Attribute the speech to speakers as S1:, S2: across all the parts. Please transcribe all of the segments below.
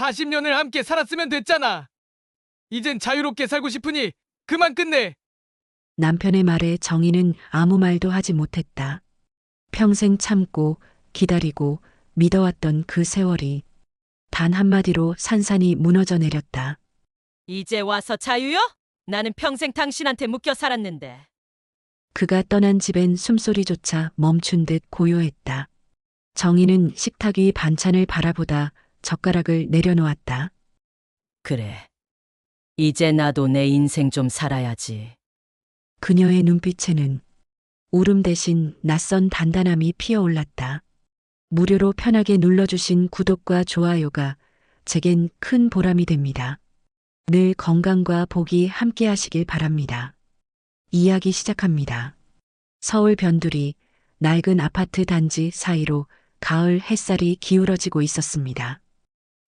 S1: 40년을 함께 살았으면 됐잖아. 이젠 자유롭게 살고 싶으니 그만 끝내.
S2: 남편의 말에 정희는 아무 말도 하지 못했다. 평생 참고 기다리고 믿어왔던 그 세월이 단 한마디로 산산이 무너져 내렸다.
S3: 이제 와서 자유요? 나는 평생 당신한테 묶여 살았는데.
S2: 그가 떠난 집엔 숨소리조차 멈춘 듯 고요했다. 정희는 식탁 위 반찬을 바라보다 젓가락을 내려놓았다.
S3: 그래. 이제 나도 내 인생 좀 살아야지.
S2: 그녀의 눈빛에는 울음 대신 낯선 단단함이 피어올랐다. 무료로 편하게 눌러주신 구독과 좋아요가 제겐 큰 보람이 됩니다. 늘 건강과 복이 함께 하시길 바랍니다. 이야기 시작합니다. 서울 변두리 낡은 아파트 단지 사이로 가을 햇살이 기울어지고 있었습니다.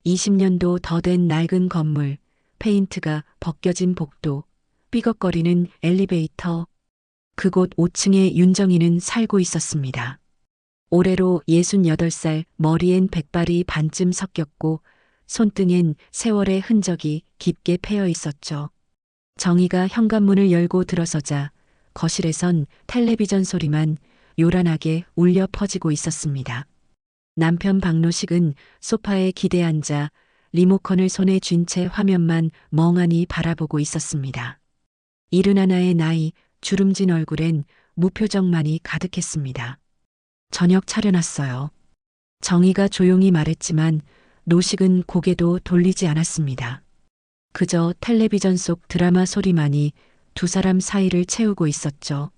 S2: 20년도 더 된 낡은 건물, 페인트가 벗겨진 복도, 삐걱거리는 엘리베이터. 그곳 5층에 윤정이는 살고 있었습니다. 올해로 68살, 머리엔 백발이 반쯤 섞였고 손등엔 세월의 흔적이 깊게 패여 있었죠. 정희가 현관문을 열고 들어서자 거실에선 텔레비전 소리만 요란하게 울려 퍼지고 있었습니다. 남편 박노식은 소파에 기대 앉아 리모컨을 손에 쥔 채 화면만 멍하니 바라보고 있었습니다. 71의 나이, 주름진 얼굴엔 무표정만이 가득했습니다. 저녁 차려놨어요. 정희가 조용히 말했지만 노식은 고개도 돌리지 않았습니다. 그저 텔레비전 속 드라마 소리만이 두 사람 사이를 채우고 있었죠.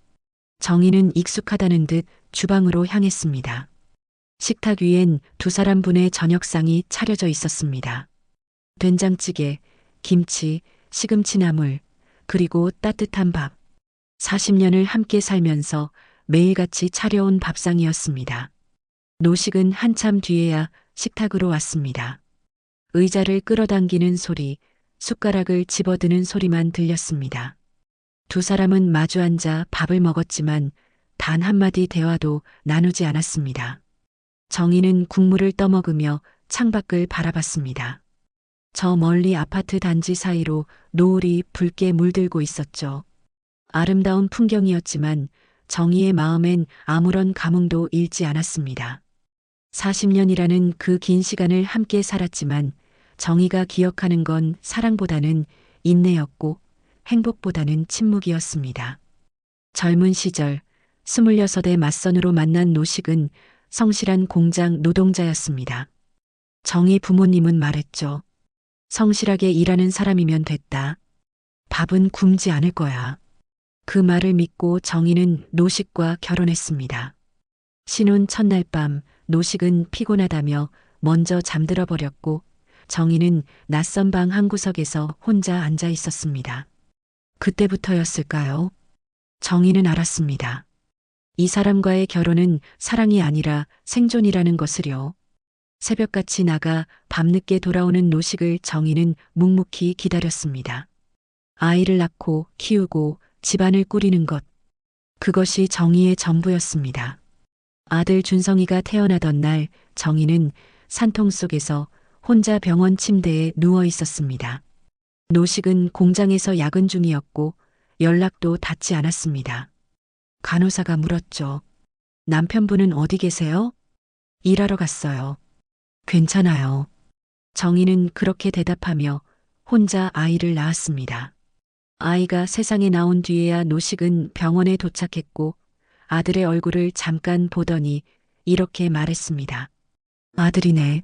S2: 정희는 익숙하다는 듯 주방으로 향했습니다. 식탁 위엔 두 사람 분의 저녁상이 차려져 있었습니다. 된장찌개, 김치, 시금치나물, 그리고 따뜻한 밥. 40년을 함께 살면서 매일같이 차려온 밥상이었습니다. 노식은 한참 뒤에야 식탁으로 왔습니다. 의자를 끌어당기는 소리, 숟가락을 집어드는 소리만 들렸습니다. 두 사람은 마주 앉아 밥을 먹었지만 단 한마디 대화도 나누지 않았습니다. 정희는 국물을 떠먹으며 창밖을 바라봤습니다. 저 멀리 아파트 단지 사이로 노을이 붉게 물들고 있었죠. 아름다운 풍경이었지만 정희의 마음엔 아무런 감흥도 잃지 않았습니다. 40년이라는 그 긴 시간을 함께 살았지만 정희가 기억하는 건 사랑보다는 인내였고 행복보다는 침묵이었습니다. 젊은 시절 26의 맞선으로 만난 노식은 성실한 공장 노동자였습니다. 정희 부모님은 말했죠. 성실하게 일하는 사람이면 됐다. 밥은 굶지 않을 거야. 그 말을 믿고 정희는 노식과 결혼했습니다. 신혼 첫날 밤 노식은 피곤하다며 먼저 잠들어 버렸고 정희는 낯선 방 한 구석에서 혼자 앉아 있었습니다. 그때부터였을까요? 정희는 알았습니다. 이 사람과의 결혼은 사랑이 아니라 생존이라는 것을요. 새벽같이 나가 밤늦게 돌아오는 노식을 정희는 묵묵히 기다렸습니다. 아이를 낳고 키우고 집안을 꾸리는 것. 그것이 정희의 전부였습니다. 아들 준성이가 태어나던 날 정희는 산통 속에서 혼자 병원 침대에 누워 있었습니다. 노식은 공장에서 야근 중이었고 연락도 닿지 않았습니다. 간호사가 물었죠. 남편분은 어디 계세요? 일하러 갔어요. 괜찮아요. 정희는 그렇게 대답하며 혼자 아이를 낳았습니다. 아이가 세상에 나온 뒤에야 노식은 병원에 도착했고 아들의 얼굴을 잠깐 보더니 이렇게 말했습니다. 아들이네.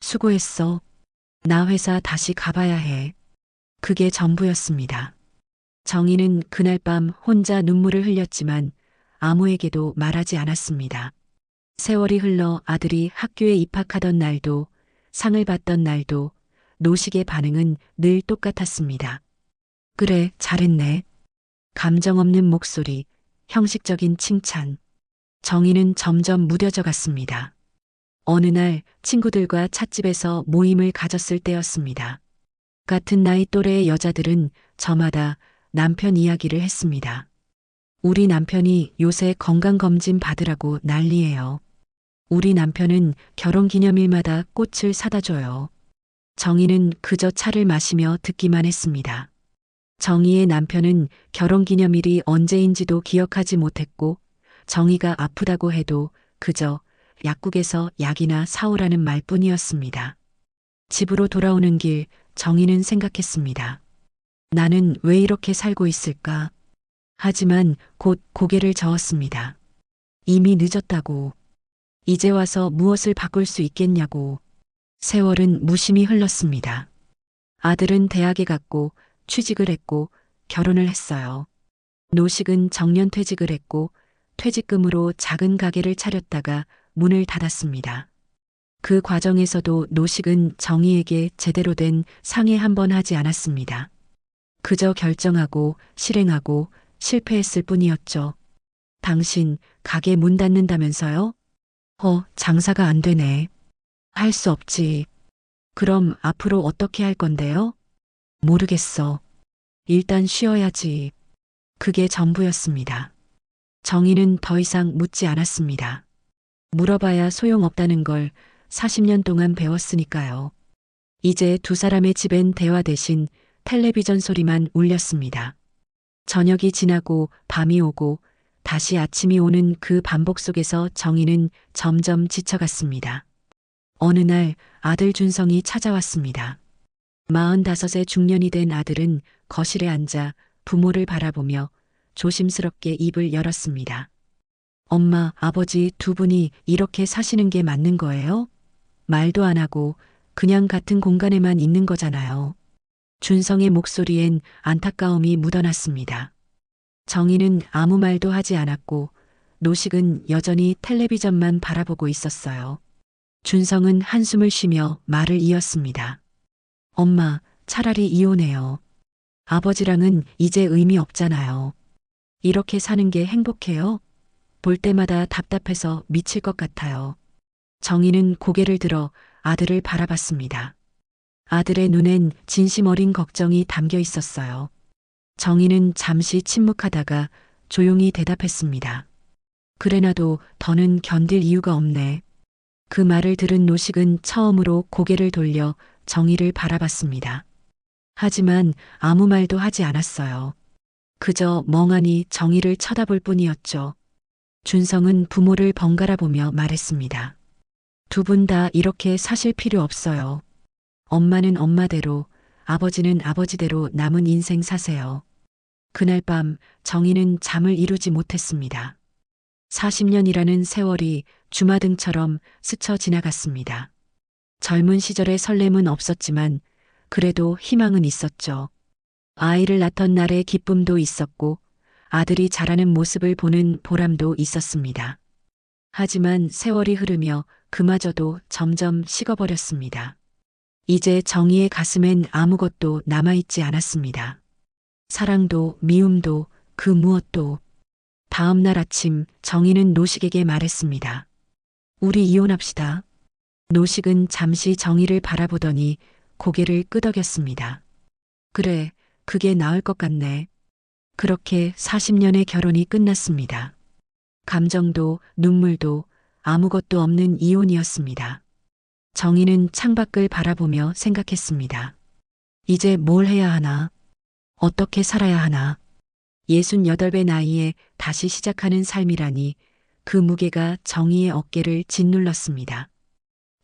S2: 수고했어. 나 회사 다시 가봐야 해. 그게 전부였습니다. 정희는 그날 밤 혼자 눈물을 흘렸지만 아무에게도 말하지 않았습니다. 세월이 흘러 아들이 학교에 입학하던 날도 상을 받던 날도 노식의 반응은 늘 똑같았습니다. 그래, 잘했네. 감정 없는 목소리, 형식적인 칭찬. 정희는 점점 무뎌져 갔습니다. 어느 날 친구들과 찻집에서 모임을 가졌을 때였습니다. 같은 나이 또래의 여자들은 저마다 남편 이야기를 했습니다. 우리 남편이 요새 건강검진 받으라고 난리예요. 우리 남편은 결혼기념일마다 꽃을 사다 줘요. 정희는 그저 차를 마시며 듣기만 했습니다. 정희의 남편은 결혼기념일이 언제인지도 기억하지 못했고 정희가 아프다고 해도 그저 약국에서 약이나 사오라는 말뿐이었습니다. 집으로 돌아오는 길 정희는 생각했습니다. 나는 왜 이렇게 살고 있을까? 하지만 곧 고개를 저었습니다. 이미 늦었다고. 이제 와서 무엇을 바꿀 수 있겠냐고. 세월은 무심히 흘렀습니다. 아들은 대학에 갔고 취직을 했고 결혼을 했어요. 노식은 정년퇴직을 했고 퇴직금으로 작은 가게를 차렸다가 문을 닫았습니다. 그 과정에서도 노식은 정희에게 제대로 된 상의 한 번 하지 않았습니다. 그저 결정하고 실행하고 실패했을 뿐이었죠. 당신 가게 문 닫는다면서요? 장사가 안 되네. 할 수 없지. 그럼 앞으로 어떻게 할 건데요? 모르겠어. 일단 쉬어야지. 그게 전부였습니다. 정희는 더 이상 묻지 않았습니다. 물어봐야 소용없다는 걸 40년 동안 배웠으니까요. 이제 두 사람의 집엔 대화 대신 텔레비전 소리만 울렸습니다. 저녁이 지나고 밤이 오고 다시 아침이 오는 그 반복 속에서 정희는 점점 지쳐갔습니다. 어느 날 아들 준성이 찾아왔습니다. 45의 중년이 된 아들은 거실에 앉아 부모를 바라보며 조심스럽게 입을 열었습니다. 엄마, 아버지 두 분이 이렇게 사시는 게 맞는 거예요? 말도 안 하고 그냥 같은 공간에만 있는 거잖아요. 준성의 목소리엔 안타까움이 묻어났습니다. 정희는 아무 말도 하지 않았고 노식은 여전히 텔레비전만 바라보고 있었어요. 준성은 한숨을 쉬며 말을 이었습니다. 엄마, 차라리 이혼해요. 아버지랑은 이제 의미 없잖아요. 이렇게 사는 게 행복해요? 볼 때마다 답답해서 미칠 것 같아요. 정희는 고개를 들어 아들을 바라봤습니다. 아들의 눈엔 진심 어린 걱정이 담겨 있었어요. 정희는 잠시 침묵하다가 조용히 대답했습니다. 그래 나도 더는 견딜 이유가 없네. 그 말을 들은 노식은 처음으로 고개를 돌려 정희를 바라봤습니다. 하지만 아무 말도 하지 않았어요. 그저 멍하니 정희를 쳐다볼 뿐이었죠. 준성은 부모를 번갈아 보며 말했습니다. 두 분 다 이렇게 사실 필요 없어요. 엄마는 엄마대로, 아버지는 아버지대로 남은 인생 사세요. 그날 밤 정희는 잠을 이루지 못했습니다. 40년이라는 세월이 주마등처럼 스쳐 지나갔습니다. 젊은 시절의 설렘은 없었지만 그래도 희망은 있었죠. 아이를 낳던 날의 기쁨도 있었고 아들이 자라는 모습을 보는 보람도 있었습니다. 하지만 세월이 흐르며 그마저도 점점 식어버렸습니다. 이제 정희의 가슴엔 아무것도 남아있지 않았습니다. 사랑도 미움도 그 무엇도. 다음 날 아침 정희는 노식에게 말했습니다. 우리 이혼합시다. 노식은 잠시 정희를 바라보더니 고개를 끄덕였습니다. 그래, 그게 나을 것 같네. 그렇게 40년의 결혼이 끝났습니다. 감정도 눈물도 아무것도 없는 이혼이었습니다. 정희는 창밖을 바라보며 생각했습니다. 이제 뭘 해야 하나? 어떻게 살아야 하나? 68의 나이에 다시 시작하는 삶이라니 그 무게가 정희의 어깨를 짓눌렀습니다.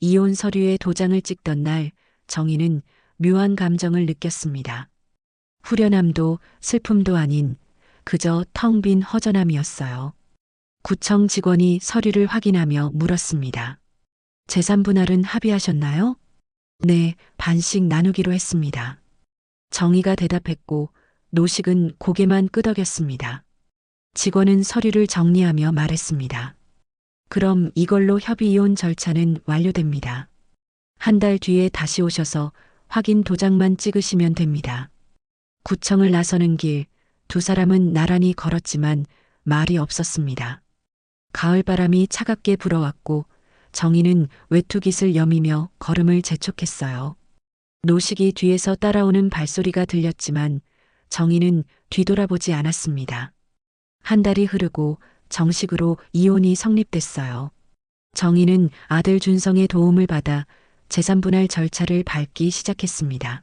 S2: 이혼 서류에 도장을 찍던 날 정희는 묘한 감정을 느꼈습니다. 후련함도 슬픔도 아닌 그저 텅 빈 허전함이었어요. 구청 직원이 서류를 확인하며 물었습니다. 재산 분할은 합의하셨나요? 네, 반씩 나누기로 했습니다. 정희가 대답했고 노식은 고개만 끄덕였습니다. 직원은 서류를 정리하며 말했습니다. 그럼 이걸로 협의 이혼 절차는 완료됩니다. 한 달 뒤에 다시 오셔서 확인 도장만 찍으시면 됩니다. 구청을 나서는 길, 두 사람은 나란히 걸었지만 말이 없었습니다. 가을바람이 차갑게 불어왔고 정희는 외투깃을 여미며 걸음을 재촉했어요. 노식이 뒤에서 따라오는 발소리가 들렸지만 정희는 뒤돌아보지 않았습니다. 한 달이 흐르고 정식으로 이혼이 성립됐어요. 정희는 아들 준성의 도움을 받아 재산분할 절차를 밟기 시작했습니다.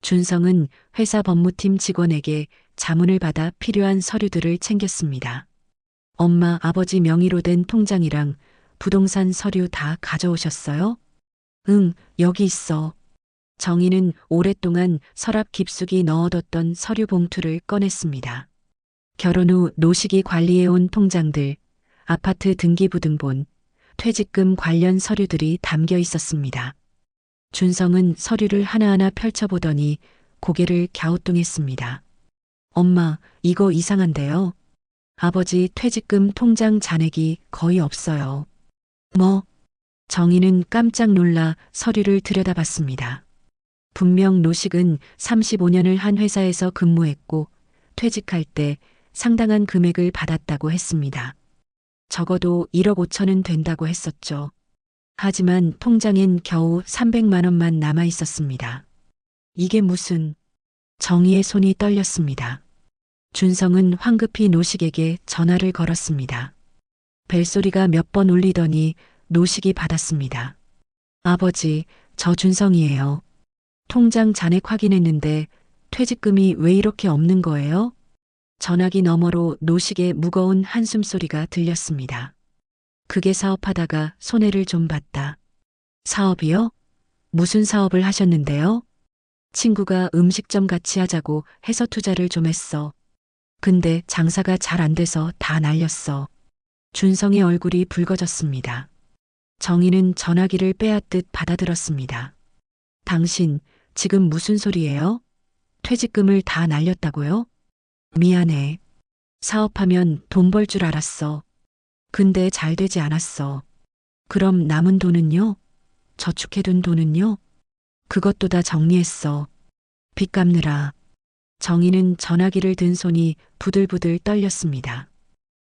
S2: 준성은 회사 법무팀 직원에게 자문을 받아 필요한 서류들을 챙겼습니다. 엄마, 아버지 명의로 된 통장이랑 부동산 서류 다 가져오셨어요? 응, 여기 있어. 정희는 오랫동안 서랍 깊숙이 넣어뒀던 서류 봉투를 꺼냈습니다. 결혼 후 노식이 관리해온 통장들, 아파트 등기부등본, 퇴직금 관련 서류들이 담겨 있었습니다. 준성은 서류를 하나하나 펼쳐보더니 고개를 갸우뚱했습니다. 엄마, 이거 이상한데요? 아버지 퇴직금 통장 잔액이 거의 없어요. 뭐? 정희는 깜짝 놀라 서류를 들여다봤습니다. 분명 노식은 35년을 한 회사에서 근무했고 퇴직할 때 상당한 금액을 받았다고 했습니다. 적어도 1억 5천은 된다고 했었죠. 하지만 통장엔 겨우 300만 원만 남아 있었습니다. 이게 무슨... 정희의 손이 떨렸습니다. 준성은 황급히 노식에게 전화를 걸었습니다. 벨소리가 몇 번 울리더니 노식이 받았습니다. 아버지, 저 준성이에요. 통장 잔액 확인했는데 퇴직금이 왜 이렇게 없는 거예요? 전화기 너머로 노식의 무거운 한숨소리가 들렸습니다. 그게 사업하다가 손해를 좀 봤다. 사업이요? 무슨 사업을 하셨는데요? 친구가 음식점 같이 하자고 해서 투자를 좀 했어. 근데 장사가 잘 안 돼서 다 날렸어. 준성의 얼굴이 붉어졌습니다. 정희는 전화기를 빼앗듯 받아들었습니다. 당신 지금 무슨 소리예요? 퇴직금을 다 날렸다고요? 미안해. 사업하면 돈 벌 줄 알았어. 근데 잘 되지 않았어. 그럼 남은 돈은요? 저축해둔 돈은요? 그것도 다 정리했어. 빚 갚느라. 정희는 전화기를 든 손이 부들부들 떨렸습니다.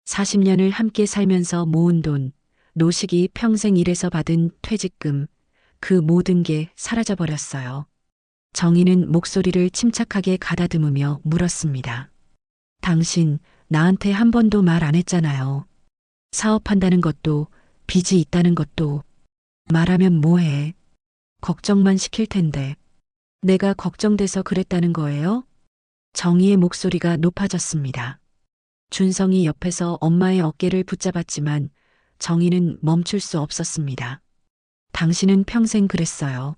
S2: 40년을 함께 살면서 모은 돈, 노식이 평생 일해서 받은 퇴직금, 그 모든 게 사라져버렸어요. 정희는 목소리를 침착하게 가다듬으며 물었습니다. 당신 나한테 한 번도 말 안 했잖아요. 사업한다는 것도 빚이 있다는 것도 말하면 뭐해. 걱정만 시킬 텐데. 내가 걱정돼서 그랬다는 거예요? 정희의 목소리가 높아졌습니다. 준성이 옆에서 엄마의 어깨를 붙잡았지만 정희는 멈출 수 없었습니다. 당신은 평생 그랬어요.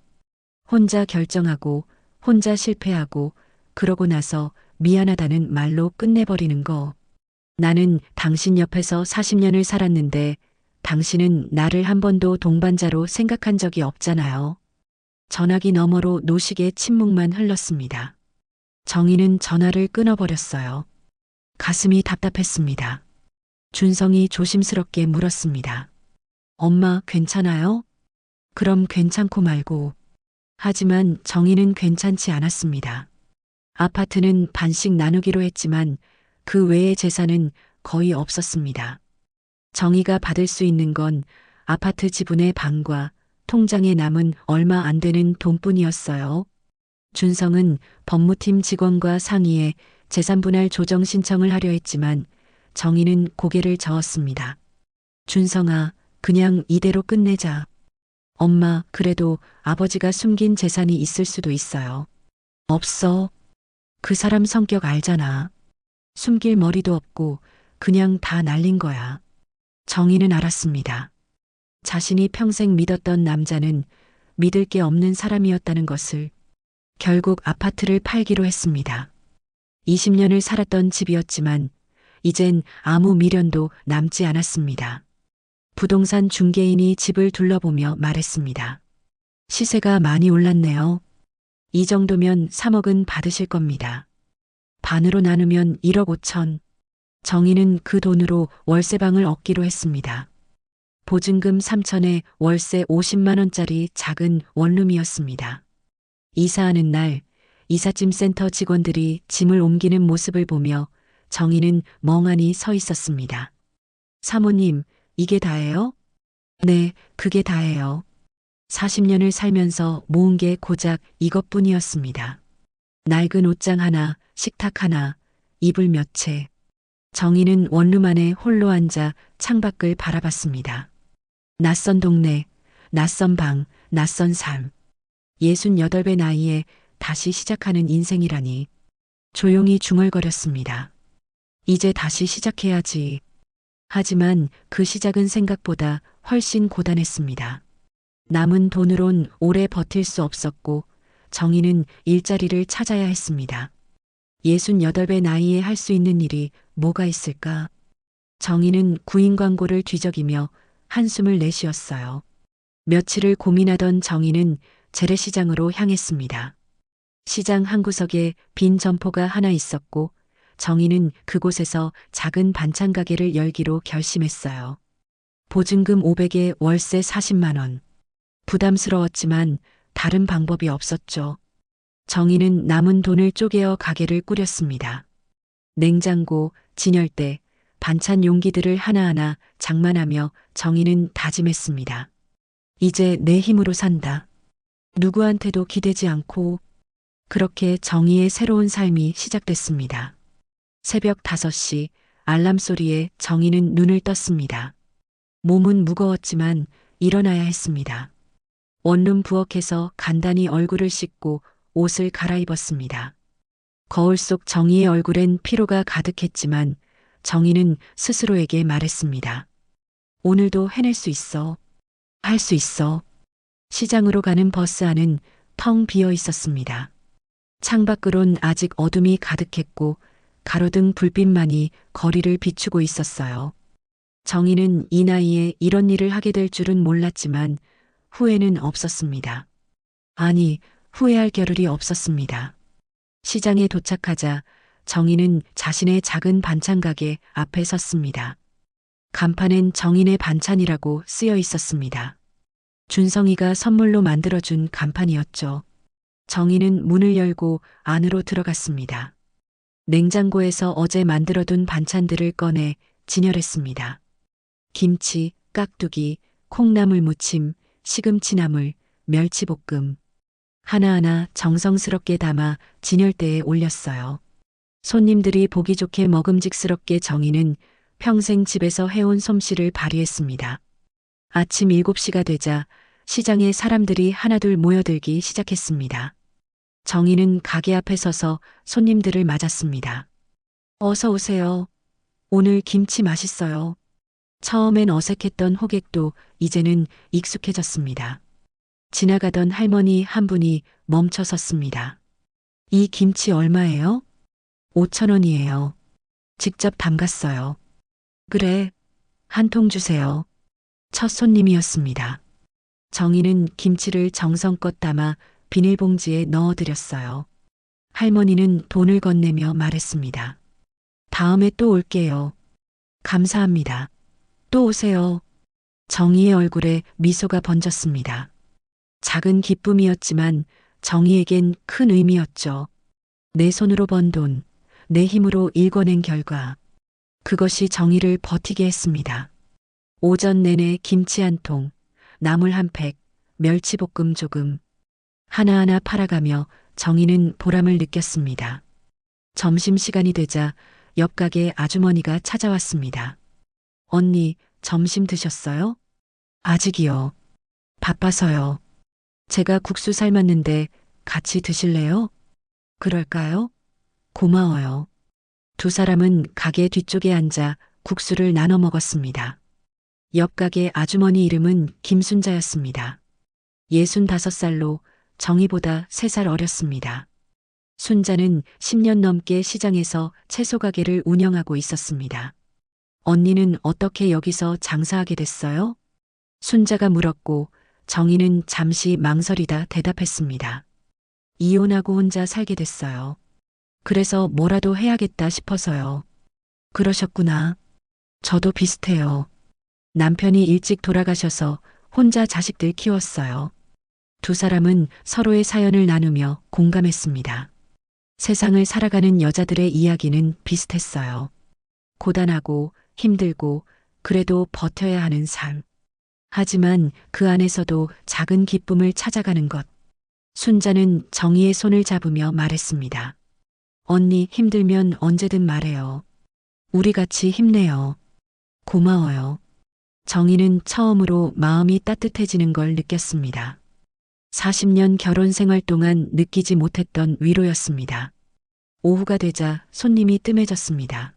S2: 혼자 결정하고 혼자 실패하고 그러고 나서 미안하다는 말로 끝내버리는 거. 나는 당신 옆에서 40년을 살았는데 당신은 나를 한 번도 동반자로 생각한 적이 없잖아요. 전화기 너머로 노식의 침묵만 흘렀습니다. 정희는 전화를 끊어버렸어요. 가슴이 답답했습니다. 준성이 조심스럽게 물었습니다. 엄마 괜찮아요? 그럼 괜찮고 말고. 하지만 정희는 괜찮지 않았습니다. 아파트는 반씩 나누기로 했지만 그 외의 재산은 거의 없었습니다. 정희가 받을 수 있는 건 아파트 지분의 반과 통장에 남은 얼마 안 되는 돈뿐이었어요. 준성은 법무팀 직원과 상의해 재산분할 조정 신청을 하려 했지만 정희는 고개를 저었습니다. 준성아, 그냥 이대로 끝내자. 엄마, 그래도 아버지가 숨긴 재산이 있을 수도 있어요. 없어. 그 사람 성격 알잖아. 숨길 머리도 없고 그냥 다 날린 거야. 정희는 알았습니다. 자신이 평생 믿었던 남자는 믿을 게 없는 사람이었다는 것을. 결국 아파트를 팔기로 했습니다. 20년을 살았던 집이었지만 이젠 아무 미련도 남지 않았습니다. 부동산 중개인이 집을 둘러보며 말했습니다. 시세가 많이 올랐네요. 이 정도면 3억은 받으실 겁니다. 반으로 나누면 1억 5천. 정희는 그 돈으로 월세방을 얻기로 했습니다. 보증금 3천에 월세 50만 원짜리 작은 원룸이었습니다. 이사하는 날 이삿짐 센터 직원들이 짐을 옮기는 모습을 보며 정희는 멍하니 서 있었습니다. 사모님, 이게 다예요? 네, 그게 다예요. 40년을 살면서 모은 게 고작 이것뿐이었습니다. 낡은 옷장 하나, 식탁 하나, 이불 몇 채. 정희는 원룸 안에 홀로 앉아 창밖을 바라봤습니다. 낯선 동네, 낯선 방, 낯선 삶. 68배 나이에 다시 시작하는 인생이라니. 조용히 중얼거렸습니다. 이제 다시 시작해야지. 하지만 그 시작은 생각보다 훨씬 고단했습니다. 남은 돈으론 오래 버틸 수 없었고 정희는 일자리를 찾아야 했습니다. 68배 나이에 할 수 있는 일이 뭐가 있을까? 정희는 구인 광고를 뒤적이며 한숨을 내쉬었어요. 며칠을 고민하던 정희는 재래시장으로 향했습니다. 시장 한 구석에 빈 점포가 하나 있었고 정희는 그곳에서 작은 반찬 가게를 열기로 결심했어요. 보증금 500에 월세 40만 원. 부담스러웠지만 다른 방법이 없었죠. 정희는 남은 돈을 쪼개어 가게를 꾸렸습니다. 냉장고, 진열대, 반찬 용기들을 하나하나 장만하며 정희는 다짐했습니다. 이제 내 힘으로 산다. 누구한테도 기대지 않고. 그렇게 정희의 새로운 삶이 시작됐습니다. 새벽 5시 알람 소리에 정희는 눈을 떴습니다. 몸은 무거웠지만 일어나야 했습니다. 원룸 부엌에서 간단히 얼굴을 씻고 옷을 갈아입었습니다. 거울 속 정희의 얼굴엔 피로가 가득했지만 정희는 스스로에게 말했습니다. 오늘도 해낼 수 있어. 할 수 있어. 시장으로 가는 버스 안은 텅 비어 있었습니다. 창밖으론 아직 어둠이 가득했고 가로등 불빛만이 거리를 비추고 있었어요. 정희는 이 나이에 이런 일을 하게 될 줄은 몰랐지만 후회는 없었습니다. 아니, 후회할 겨를이 없었습니다. 시장에 도착하자 정희는 자신의 작은 반찬 가게 앞에 섰습니다. 간판엔 정인의 반찬이라고 쓰여 있었습니다. 준성이가 선물로 만들어준 간판이었죠. 정희는 문을 열고 안으로 들어갔습니다. 냉장고에서 어제 만들어둔 반찬들을 꺼내 진열했습니다. 김치, 깍두기, 콩나물 무침, 시금치나물, 멸치볶음. 하나하나 정성스럽게 담아 진열대에 올렸어요. 손님들이 보기 좋게 먹음직스럽게 정희는 평생 집에서 해온 솜씨를 발휘했습니다. 아침 7시가 되자 시장에 사람들이 하나둘 모여들기 시작했습니다. 정희는 가게 앞에 서서 손님들을 맞았습니다. 어서 오세요. 오늘 김치 맛있어요. 처음엔 어색했던 호객도 이제는 익숙해졌습니다. 지나가던 할머니 한 분이 멈춰 섰습니다. 이 김치 얼마예요? 5,000원이에요. 직접 담갔어요. 그래, 한 통 주세요. 첫 손님이었습니다. 정희는 김치를 정성껏 담아 비닐봉지에 넣어드렸어요. 할머니는 돈을 건네며 말했습니다. 다음에 또 올게요. 감사합니다. 또 오세요. 정희의 얼굴에 미소가 번졌습니다. 작은 기쁨이었지만 정희에겐 큰 의미였죠. 내 손으로 번 돈, 내 힘으로 일궈낸 결과. 그것이 정희를 버티게 했습니다. 오전 내내 김치 한 통, 나물 한 팩, 멸치볶음 조금. 하나하나 팔아가며 정희는 보람을 느꼈습니다. 점심시간이 되자 옆 가게 아주머니가 찾아왔습니다. 언니, 점심 드셨어요? 아직이요. 바빠서요. 제가 국수 삶았는데 같이 드실래요? 그럴까요? 고마워요. 두 사람은 가게 뒤쪽에 앉아 국수를 나눠 먹었습니다. 옆 가게 아주머니 이름은 김순자였습니다. 65살로 정희보다 3살 어렸습니다. 순자는 10년 넘게 시장에서 채소 가게를 운영하고 있었습니다. 언니는 어떻게 여기서 장사하게 됐어요? 순자가 물었고 정희는 잠시 망설이다 대답했습니다. 이혼하고 혼자 살게 됐어요. 그래서 뭐라도 해야겠다 싶어서요. 그러셨구나. 저도 비슷해요. 남편이 일찍 돌아가셔서 혼자 자식들 키웠어요. 두 사람은 서로의 사연을 나누며 공감했습니다. 세상을 살아가는 여자들의 이야기는 비슷했어요. 고단하고 힘들고 그래도 버텨야 하는 삶. 하지만 그 안에서도 작은 기쁨을 찾아가는 것. 순자는 정희의 손을 잡으며 말했습니다. 언니 힘들면 언제든 말해요. 우리 같이 힘내요. 고마워요. 정희는 처음으로 마음이 따뜻해지는 걸 느꼈습니다. 40년 결혼 생활 동안 느끼지 못했던 위로였습니다. 오후가 되자 손님이 뜸해졌습니다.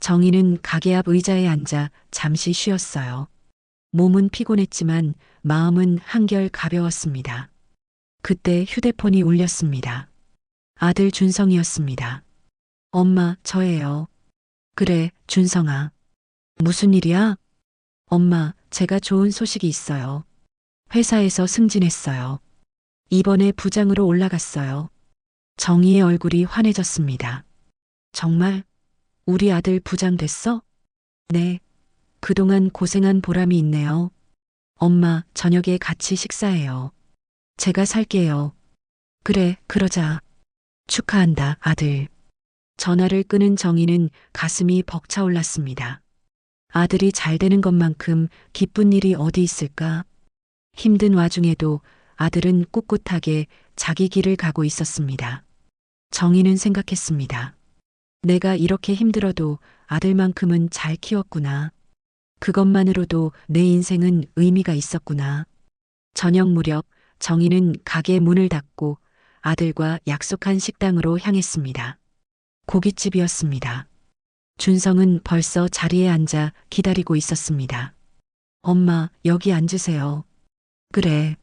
S2: 정희는 가게 앞 의자에 앉아 잠시 쉬었어요. 몸은 피곤했지만 마음은 한결 가벼웠습니다. 그때 휴대폰이 울렸습니다. 아들 준성이었습니다. 엄마, 저예요. 그래, 준성아. 무슨 일이야? 엄마, 제가 좋은 소식이 있어요. 회사에서 승진했어요. 이번에 부장으로 올라갔어요. 정희의 얼굴이 환해졌습니다. 정말? 우리 아들 부장 됐어? 네. 그동안 고생한 보람이 있네요. 엄마, 저녁에 같이 식사해요. 제가 살게요. 그래, 그러자. 축하한다, 아들. 전화를 끄는 정희는 가슴이 벅차올랐습니다. 아들이 잘 되는 것만큼 기쁜 일이 어디 있을까? 힘든 와중에도 아들은 꿋꿋하게 자기 길을 가고 있었습니다. 정희는 생각했습니다. 내가 이렇게 힘들어도 아들만큼은 잘 키웠구나. 그것만으로도 내 인생은 의미가 있었구나. 저녁 무렵 정희는 가게 문을 닫고 아들과 약속한 식당으로 향했습니다. 고깃집이었습니다. 준성은 벌써 자리에 앉아 기다리고 있었습니다. 엄마, 여기 앉으세요. 그래.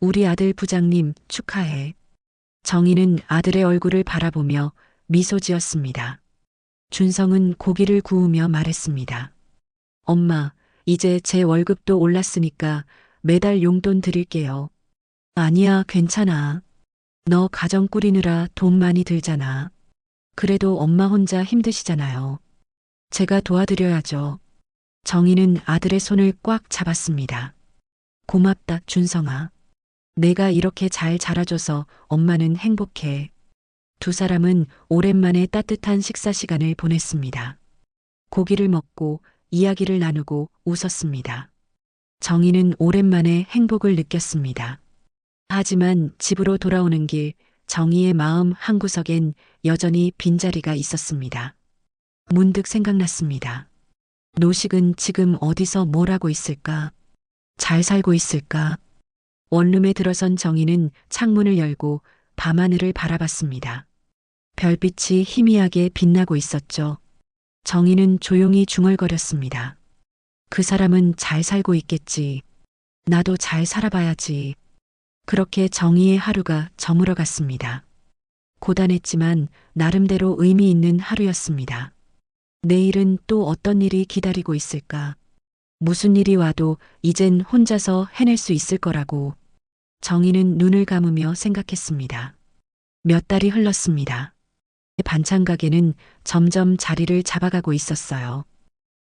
S2: 우리 아들 부장님 축하해. 정희는 아들의 얼굴을 바라보며 미소 지었습니다. 준성은 고기를 구우며 말했습니다. 엄마, 이제 제 월급도 올랐으니까 매달 용돈 드릴게요. 아니야, 괜찮아. 너 가정 꾸리느라 돈 많이 들잖아. 그래도 엄마 혼자 힘드시잖아요. 제가 도와드려야죠. 정희는 아들의 손을 꽉 잡았습니다. 고맙다, 준성아. 내가 이렇게 잘 자라줘서 엄마는 행복해. 두 사람은 오랜만에 따뜻한 식사 시간을 보냈습니다. 고기를 먹고 이야기를 나누고 웃었습니다. 정희는 오랜만에 행복을 느꼈습니다. 하지만 집으로 돌아오는 길 정희의 마음 한구석엔 여전히 빈자리가 있었습니다. 문득 생각났습니다. 노식은 지금 어디서 뭘 하고 있을까? 잘 살고 있을까? 원룸에 들어선 정희는 창문을 열고 밤하늘을 바라봤습니다. 별빛이 희미하게 빛나고 있었죠. 정희는 조용히 중얼거렸습니다. 그 사람은 잘 살고 있겠지. 나도 잘 살아봐야지. 그렇게 정희의 하루가 저물어 갔습니다. 고단했지만 나름대로 의미 있는 하루였습니다. 내일은 또 어떤 일이 기다리고 있을까? 무슨 일이 와도 이젠 혼자서 해낼 수 있을 거라고. 정희는 눈을 감으며 생각했습니다. 몇 달이 흘렀습니다. 반찬 가게는 점점 자리를 잡아가고 있었어요.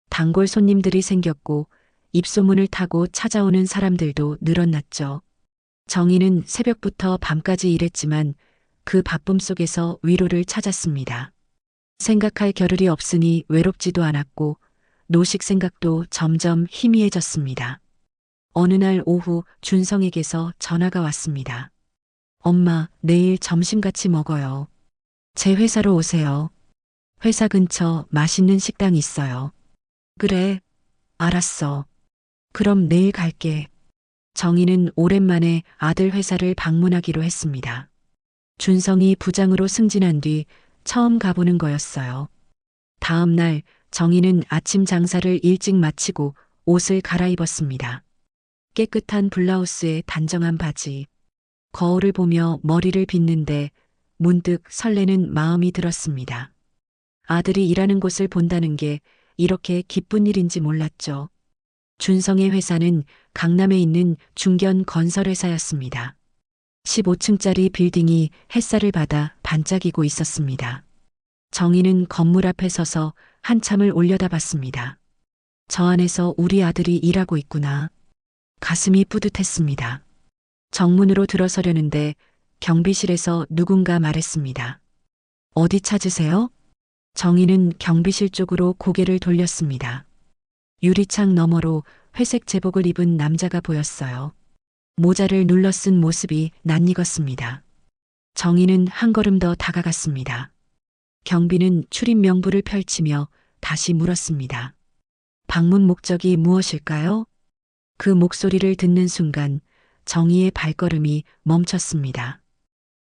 S2: 단골 손님들이 생겼고 입소문을 타고 찾아오는 사람들도 늘어났죠. 정희는 새벽부터 밤까지 일했지만 그 바쁨 속에서 위로를 찾았습니다. 생각할 겨를이 없으니 외롭지도 않았고 노식 생각도 점점 희미해졌습니다. 어느 날 오후 준성에게서 전화가 왔습니다. 엄마, 내일 점심 같이 먹어요. 제 회사로 오세요. 회사 근처 맛있는 식당 있어요. 그래, 알았어. 그럼 내일 갈게. 정희는 오랜만에 아들 회사를 방문하기로 했습니다. 준성이 부장으로 승진한 뒤 처음 가보는 거였어요. 다음 날 정희는 아침 장사를 일찍 마치고 옷을 갈아입었습니다. 깨끗한 블라우스에 단정한 바지. 거울을 보며 머리를 빗는데 문득 설레는 마음이 들었습니다. 아들이 일하는 곳을 본다는 게 이렇게 기쁜 일인지 몰랐죠. 준성의 회사는 강남에 있는 중견 건설회사였습니다. 15층짜리 빌딩이 햇살을 받아 반짝이고 있었습니다. 정희는 건물 앞에 서서 한참을 올려다봤습니다. 저 안에서 우리 아들이 일하고 있구나. 가슴이 뿌듯했습니다. 정문으로 들어서려는데 경비실에서 누군가 말했습니다. 어디 찾으세요? 정희는 경비실 쪽으로 고개를 돌렸습니다. 유리창 너머로 회색 제복을 입은 남자가 보였어요. 모자를 눌러 쓴 모습이 낯익었습니다. 정희는 한 걸음 더 다가갔습니다. 경비는 출입 명부를 펼치며 다시 물었습니다. 방문 목적이 무엇일까요? 그 목소리를 듣는 순간 정희의 발걸음이 멈췄습니다.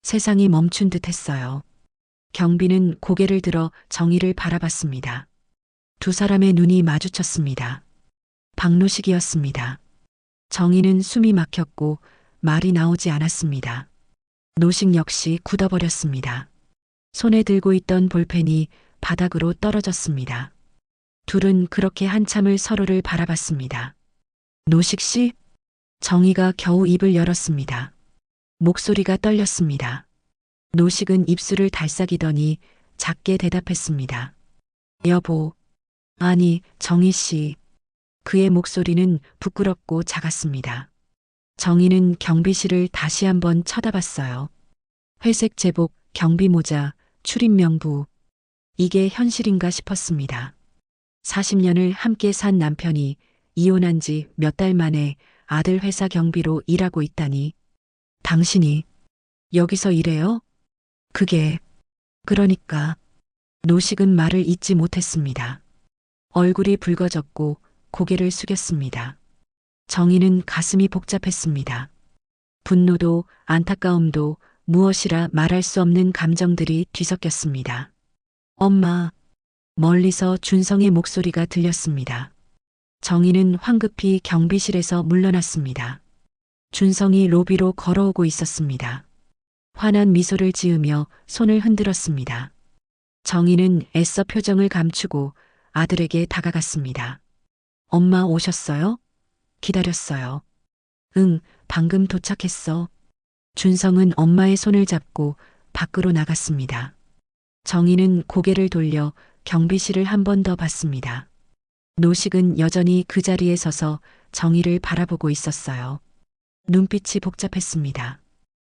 S2: 세상이 멈춘 듯 했어요. 경비는 고개를 들어 정희를 바라봤습니다. 두 사람의 눈이 마주쳤습니다. 박노식이었습니다. 정희는 숨이 막혔고 말이 나오지 않았습니다. 노식 역시 굳어버렸습니다. 손에 들고 있던 볼펜이 바닥으로 떨어졌습니다. 둘은 그렇게 한참을 서로를 바라봤습니다. 노식 씨? 정희가 겨우 입을 열었습니다. 목소리가 떨렸습니다. 노식은 입술을 달싹이더니 작게 대답했습니다. 여보. 아니, 정희 씨. 그의 목소리는 부끄럽고 작았습니다. 정희는 경비 씨를 다시 한번 쳐다봤어요. 회색 제복, 경비 모자, 출입 명부. 이게 현실인가 싶었습니다. 40년을 함께 산 남편이 이혼한 지 몇 달 만에 아들 회사 경비로 일하고 있다니. 당신이 여기서 일해요? 그러니까. 노식은 말을 잇지 못했습니다. 얼굴이 붉어졌고 고개를 숙였습니다. 정희는 가슴이 복잡했습니다. 분노도 안타까움도 무엇이라 말할 수 없는 감정들이 뒤섞였습니다. 엄마. 멀리서 준성의 목소리가 들렸습니다. 정희는 황급히 경비실에서 물러났습니다. 준성이 로비로 걸어오고 있었습니다. 환한 미소를 지으며 손을 흔들었습니다. 정희는 애써 표정을 감추고 아들에게 다가갔습니다. 엄마 오셨어요? 기다렸어요. 응, 방금 도착했어. 준성은 엄마의 손을 잡고 밖으로 나갔습니다. 정희는 고개를 돌려 경비실을 한 번 더 봤습니다. 노식은 여전히 그 자리에 서서 정희를 바라보고 있었어요. 눈빛이 복잡했습니다.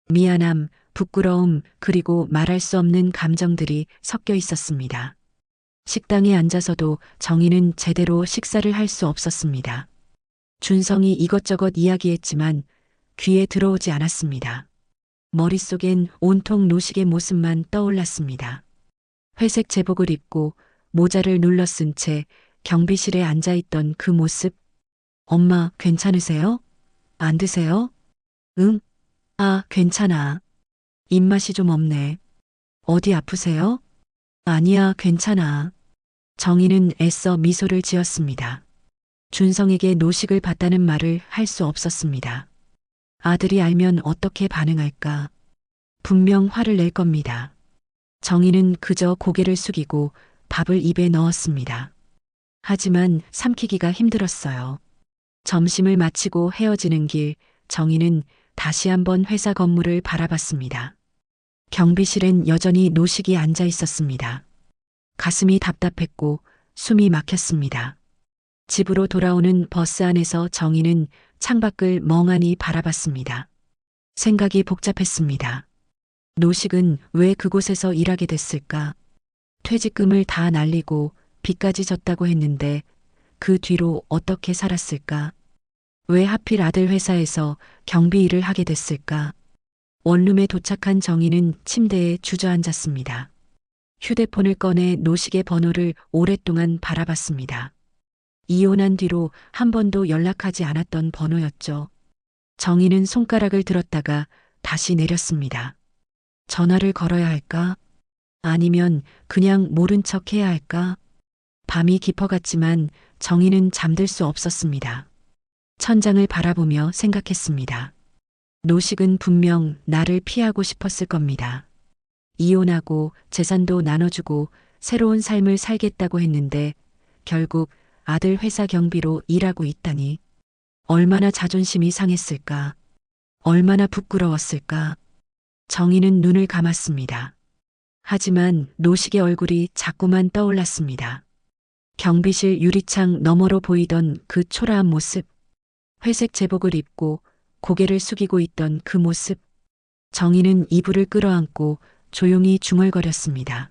S2: 미안함, 부끄러움, 그리고 말할 수 없는 감정들이 섞여 있었습니다. 식당에 앉아서도 정희는 제대로 식사를 할 수 없었습니다. 준성이 이것저것 이야기했지만 귀에 들어오지 않았습니다. 머릿속엔 온통 노식의 모습만 떠올랐습니다. 회색 제복을 입고 모자를 눌러 쓴 채 경비실에 앉아있던 그 모습. 엄마, 괜찮으세요? 안 드세요? 응? 아, 괜찮아. 입맛이 좀 없네. 어디 아프세요? 아니야, 괜찮아. 정희는 애써 미소를 지었습니다. 준성에게 노식을 봤다는 말을 할 수 없었습니다. 아들이 알면 어떻게 반응할까? 분명 화를 낼 겁니다. 정희는 그저 고개를 숙이고 밥을 입에 넣었습니다. 하지만 삼키기가 힘들었어요. 점심을 마치고 헤어지는 길, 정희는 다시 한번 회사 건물을 바라봤습니다. 경비실엔 여전히 노식이 앉아 있었습니다. 가슴이 답답했고 숨이 막혔습니다. 집으로 돌아오는 버스 안에서 정희는 창밖을 멍하니 바라봤습니다. 생각이 복잡했습니다. 노식은 왜 그곳에서 일하게 됐을까? 퇴직금을 다 날리고 빚까지 졌다고 했는데 그 뒤로 어떻게 살았을까? 왜 하필 아들 회사에서 경비 일을 하게 됐을까? 원룸에 도착한 정희는 침대에 주저앉았습니다. 휴대폰을 꺼내 노식의 번호를 오랫동안 바라봤습니다. 이혼한 뒤로 한 번도 연락하지 않았던 번호였죠. 정희는 손가락을 들었다가 다시 내렸습니다. 전화를 걸어야 할까? 아니면 그냥 모른 척 해야 할까? 밤이 깊어갔지만 정희는 잠들 수 없었습니다. 천장을 바라보며 생각했습니다. 노식은 분명 나를 피하고 싶었을 겁니다. 이혼하고 재산도 나눠주고 새로운 삶을 살겠다고 했는데 결국 아들 회사 경비로 일하고 있다니. 얼마나 자존심이 상했을까? 얼마나 부끄러웠을까? 정희는 눈을 감았습니다. 하지만 노식의 얼굴이 자꾸만 떠올랐습니다. 경비실 유리창 너머로 보이던 그 초라한 모습, 회색 제복을 입고 고개를 숙이고 있던 그 모습. 정희는 이불을 끌어안고 조용히 중얼거렸습니다.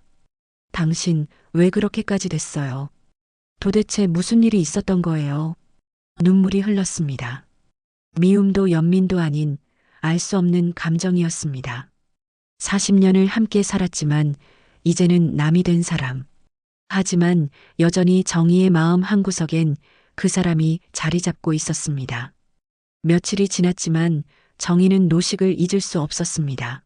S2: 당신 왜 그렇게까지 됐어요? 도대체 무슨 일이 있었던 거예요? 눈물이 흘렀습니다. 미움도 연민도 아닌 알 수 없는 감정이었습니다. 40년을 함께 살았지만 이제는 남이 된 사람. 하지만 여전히 정희의 마음 한구석엔 그 사람이 자리 잡고 있었습니다. 며칠이 지났지만 정희는 노식을 잊을 수 없었습니다.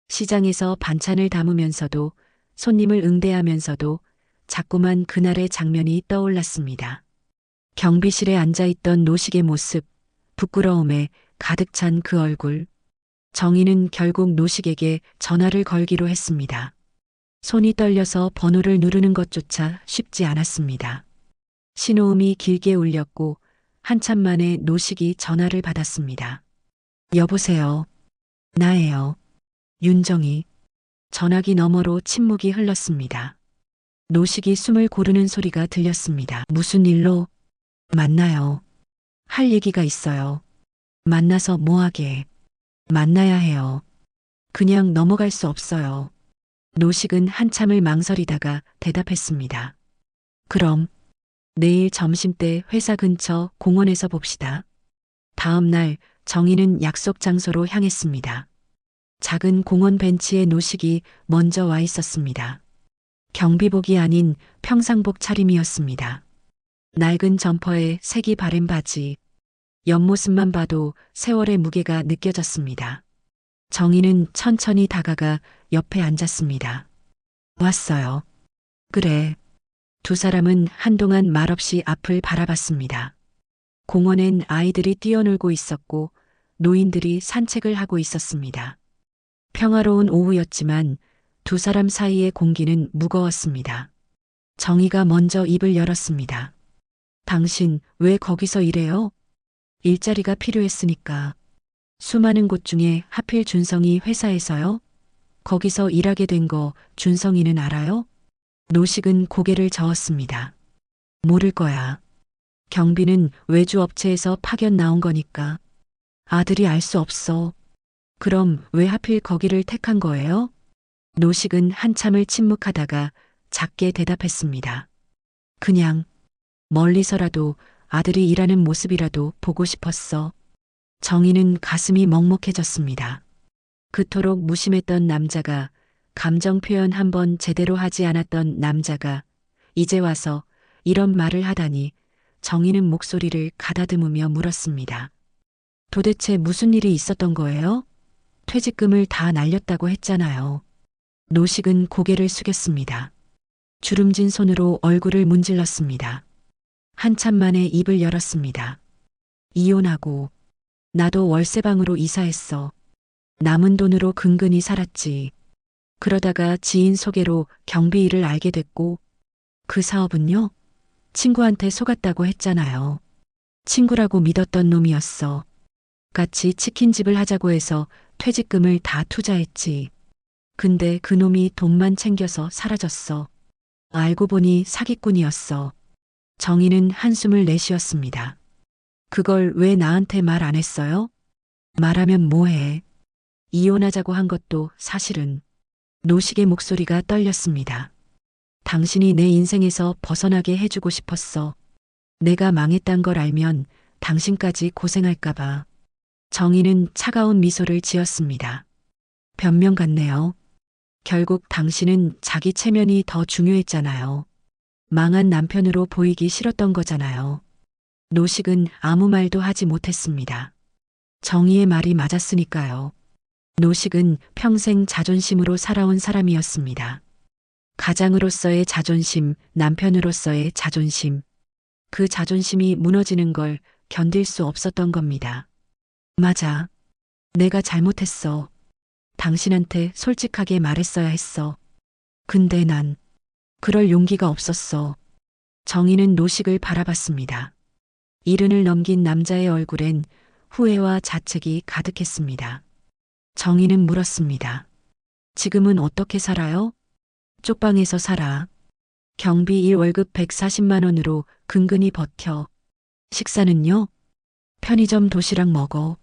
S2: 시장에서 반찬을 담으면서도 손님을 응대하면서도 자꾸만 그날의 장면이 떠올랐습니다. 경비실에 앉아있던 노식의 모습, 부끄러움에 가득 찬 그 얼굴. 정희는 결국 노식에게 전화를 걸기로 했습니다. 손이 떨려서 번호를 누르는 것조차 쉽지 않았습니다. 신호음이 길게 울렸고 한참 만에 노식이 전화를 받았습니다. 여보세요. 나예요. 윤정희. 전화기 너머로 침묵이 흘렀습니다. 노식이 숨을 고르는 소리가 들렸습니다. 무슨 일로? 만나요. 할 얘기가 있어요. 만나서 뭐하게? 만나야 해요. 그냥 넘어갈 수 없어요. 노식은 한참을 망설이다가 대답했습니다. 그럼 내일 점심때 회사 근처 공원에서 봅시다. 다음 날 정희는 약속 장소로 향했습니다. 작은 공원 벤치에 노식이 먼저 와 있었습니다. 경비복이 아닌 평상복 차림이었습니다. 낡은 점퍼에 색이 바랜 바지. 옆모습만 봐도 세월의 무게가 느껴졌습니다. 정희는 천천히 다가가 옆에 앉았습니다. 왔어요. 그래. 두 사람은 한동안 말없이 앞을 바라봤습니다. 공원엔 아이들이 뛰어놀고 있었고 노인들이 산책을 하고 있었습니다. 평화로운 오후였지만 두 사람 사이의 공기는 무거웠습니다. 정희가 먼저 입을 열었습니다. 당신 왜 거기서 일해요? 일자리가 필요했으니까. 수많은 곳 중에 하필 준성이 회사에서요? 거기서 일하게 된 거 준성이는 알아요? 노식은 고개를 저었습니다. 모를 거야. 경비는 외주 업체에서 파견 나온 거니까. 아들이 알 수 없어. 그럼 왜 하필 거기를 택한 거예요? 노식은 한참을 침묵하다가 작게 대답했습니다. 그냥 멀리서라도 아들이 일하는 모습이라도 보고 싶었어. 정희는 가슴이 먹먹해졌습니다. 그토록 무심했던 남자가, 감정 표현 한번 제대로 하지 않았던 남자가 이제 와서 이런 말을 하다니. 정희는 목소리를 가다듬으며 물었습니다. 도대체 무슨 일이 있었던 거예요? 퇴직금을 다 날렸다고 했잖아요. 노식은 고개를 숙였습니다. 주름진 손으로 얼굴을 문질렀습니다. 한참 만에 입을 열었습니다. 이혼하고 나도 월세방으로 이사했어. 남은 돈으로 근근히 살았지. 그러다가 지인 소개로 경비 일을 알게 됐고 그 사업은요? 친구한테 속았다고 했잖아요. 친구라고 믿었던 놈이었어. 같이 치킨집을 하자고 해서 퇴직금을 다 투자했지. 근데 그 놈이 돈만 챙겨서 사라졌어. 알고 보니 사기꾼이었어. 정희는 한숨을 내쉬었습니다. 그걸 왜 나한테 말 안 했어요? 말하면 뭐해? 이혼하자고 한 것도 사실은. 노식의 목소리가 떨렸습니다. 당신이 내 인생에서 벗어나게 해주고 싶었어. 내가 망했단 걸 알면 당신까지 고생할까봐. 정희는 차가운 미소를 지었습니다. 변명 같네요. 결국 당신은 자기 체면이 더 중요했잖아요. 망한 남편으로 보이기 싫었던 거잖아요. 노식은 아무 말도 하지 못했습니다. 정희의 말이 맞았으니까요. 노식은 평생 자존심으로 살아온 사람이었습니다. 가장으로서의 자존심, 남편으로서의 자존심. 그 자존심이 무너지는 걸 견딜 수 없었던 겁니다. 맞아. 내가 잘못했어. 당신한테 솔직하게 말했어야 했어. 근데 난 그럴 용기가 없었어. 정희는 노식을 바라봤습니다. 이른을 넘긴 남자의 얼굴엔 후회와 자책이 가득했습니다. 정희는 물었습니다. 지금은 어떻게 살아요? 쪽방에서 살아. 경비 일 월급 140만 원으로 근근히 버텨. 식사는요? 편의점 도시락 먹어.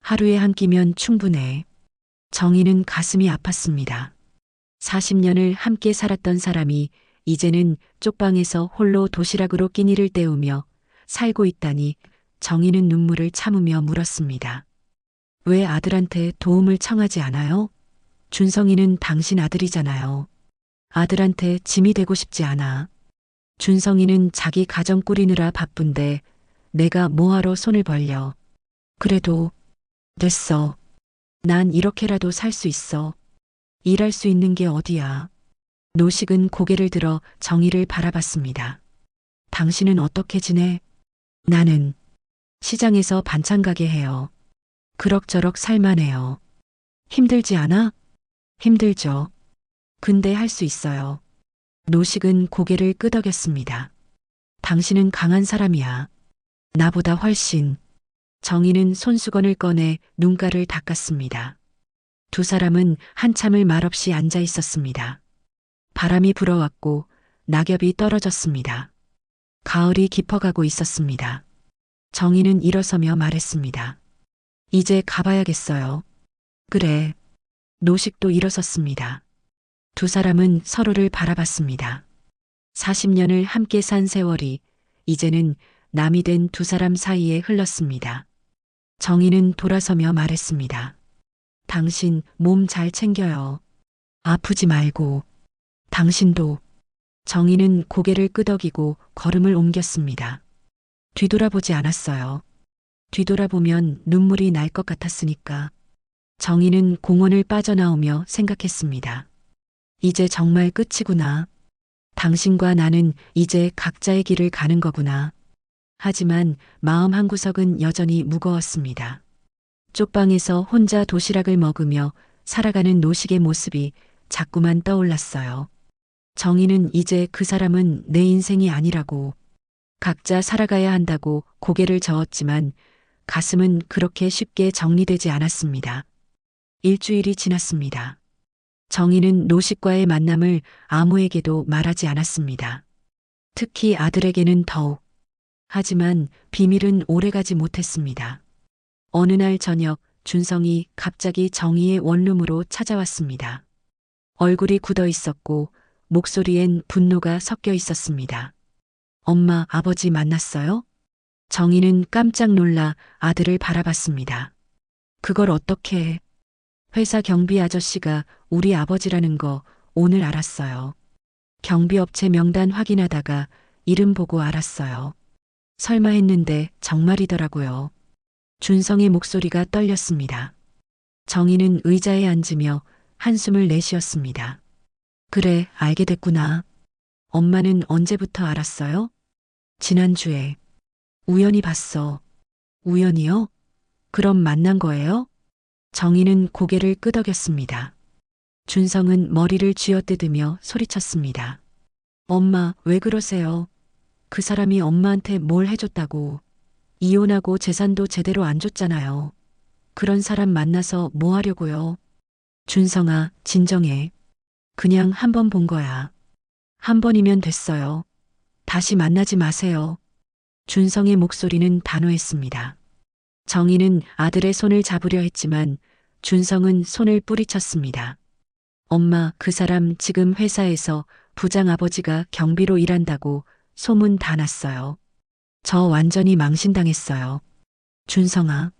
S2: 하루에 한 끼면 충분해. 정희는 가슴이 아팠습니다. 40년을 함께 살았던 사람이 이제는 쪽방에서 홀로 도시락으로 끼니를 때우며 살고 있다니. 정희는 눈물을 참으며 물었습니다. 왜 아들한테 도움을 청하지 않아요? 준성이는 당신 아들이잖아요. 아들한테 짐이 되고 싶지 않아. 준성이는 자기 가정 꾸리느라 바쁜데 내가 뭐하러 손을 벌려. 그래도 됐어. 난 이렇게라도 살 수 있어. 일할 수 있는 게 어디야. 노식은 고개를 들어 정희를 바라봤습니다. 당신은 어떻게 지내? 나는 시장에서 반찬 가게 해요. 그럭저럭 살만해요. 힘들지 않아? 힘들죠. 근데 할 수 있어요. 노식은 고개를 끄덕였습니다. 당신은 강한 사람이야. 나보다 훨씬. 정희는 손수건을 꺼내 눈가를 닦았습니다. 두 사람은 한참을 말없이 앉아 있었습니다. 바람이 불어왔고 낙엽이 떨어졌습니다. 가을이 깊어가고 있었습니다. 정희는 일어서며 말했습니다. 이제 가봐야겠어요. 그래. 노식도 일어섰습니다. 두 사람은 서로를 바라봤습니다. 40년을 함께 산 세월이 이제는 남이 된 두 사람 사이에 흘렀습니다. 정희는 돌아서며 말했습니다. 당신 몸 잘 챙겨요. 아프지 말고. 당신도. 정희는 고개를 끄덕이고 걸음을 옮겼습니다. 뒤돌아보지 않았어요. 뒤돌아보면 눈물이 날 것 같았으니까. 정희는 공원을 빠져나오며 생각했습니다. 이제 정말 끝이구나. 당신과 나는 이제 각자의 길을 가는 거구나. 하지만 마음 한구석은 여전히 무거웠습니다. 쪽방에서 혼자 도시락을 먹으며 살아가는 노식의 모습이 자꾸만 떠올랐어요. 정희는 이제 그 사람은 내 인생이 아니라고, 각자 살아가야 한다고 고개를 저었지만 가슴은 그렇게 쉽게 정리되지 않았습니다. 일주일이 지났습니다. 정희는 노식과의 만남을 아무에게도 말하지 않았습니다. 특히 아들에게는 더욱. 하지만 비밀은 오래가지 못했습니다. 어느 날 저녁 준성이 갑자기 정희의 원룸으로 찾아왔습니다. 얼굴이 굳어 있었고 목소리엔 분노가 섞여 있었습니다. 엄마, 아버지 만났어요? 정희는 깜짝 놀라 아들을 바라봤습니다. 그걸 어떻게 해? 회사 경비 아저씨가 우리 아버지라는 거 오늘 알았어요. 경비업체 명단 확인하다가 이름 보고 알았어요. 설마 했는데 정말이더라고요. 준성의 목소리가 떨렸습니다. 정희는 의자에 앉으며 한숨을 내쉬었습니다. 그래, 알게 됐구나. 엄마는 언제부터 알았어요? 지난주에. 우연히 봤어. 우연히요? 그럼 만난 거예요? 정희는 고개를 끄덕였습니다. 준성은 머리를 쥐어뜯으며 소리쳤습니다. 엄마, 왜 그러세요? 그 사람이 엄마한테 뭘 해줬다고. 이혼하고 재산도 제대로 안 줬잖아요. 그런 사람 만나서 뭐 하려고요? 준성아, 진정해. 그냥 한 번 본 거야. 한 번이면 됐어요. 다시 만나지 마세요. 준성의 목소리는 단호했습니다. 정희는 아들의 손을 잡으려 했지만 준성은 손을 뿌리쳤습니다. 엄마, 그 사람 지금 회사에서 부장 아버지가 경비로 일한다고 소문 다 났어요. 저 완전히 망신당했어요. 준성아,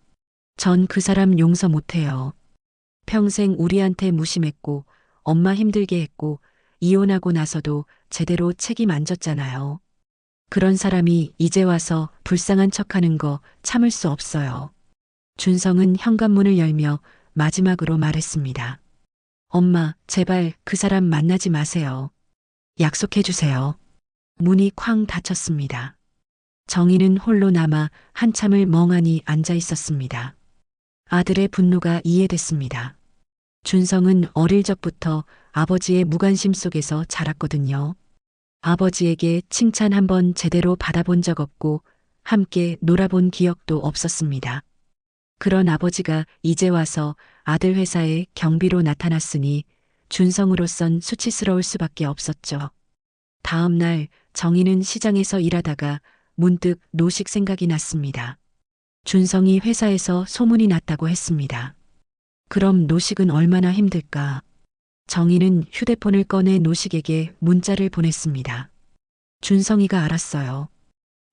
S2: 전 그 사람 용서 못해요. 평생 우리한테 무심했고 엄마 힘들게 했고 이혼하고 나서도 제대로 책임 안 졌잖아요. 그런 사람이 이제 와서 불쌍한 척하는 거 참을 수 없어요. 준성은 현관문을 열며 마지막으로 말했습니다. 엄마, 제발 그 사람 만나지 마세요. 약속해 주세요. 문이 쾅 닫혔습니다. 정희는 홀로 남아 한참을 멍하니 앉아 있었습니다. 아들의 분노가 이해됐습니다. 준성은 어릴 적부터 아버지의 무관심 속에서 자랐거든요. 아버지에게 칭찬 한번 제대로 받아본 적 없고 함께 놀아본 기억도 없었습니다. 그런 아버지가 이제 와서 아들 회사에 경비로 나타났으니 준성으로선 수치스러울 수밖에 없었죠. 다음 날 정희는 시장에서 일하다가 문득 노식 생각이 났습니다. 준성이 회사에서 소문이 났다고 했습니다. 그럼 노식은 얼마나 힘들까? 정희는 휴대폰을 꺼내 노식에게 문자를 보냈습니다. 준성이가 알았어요.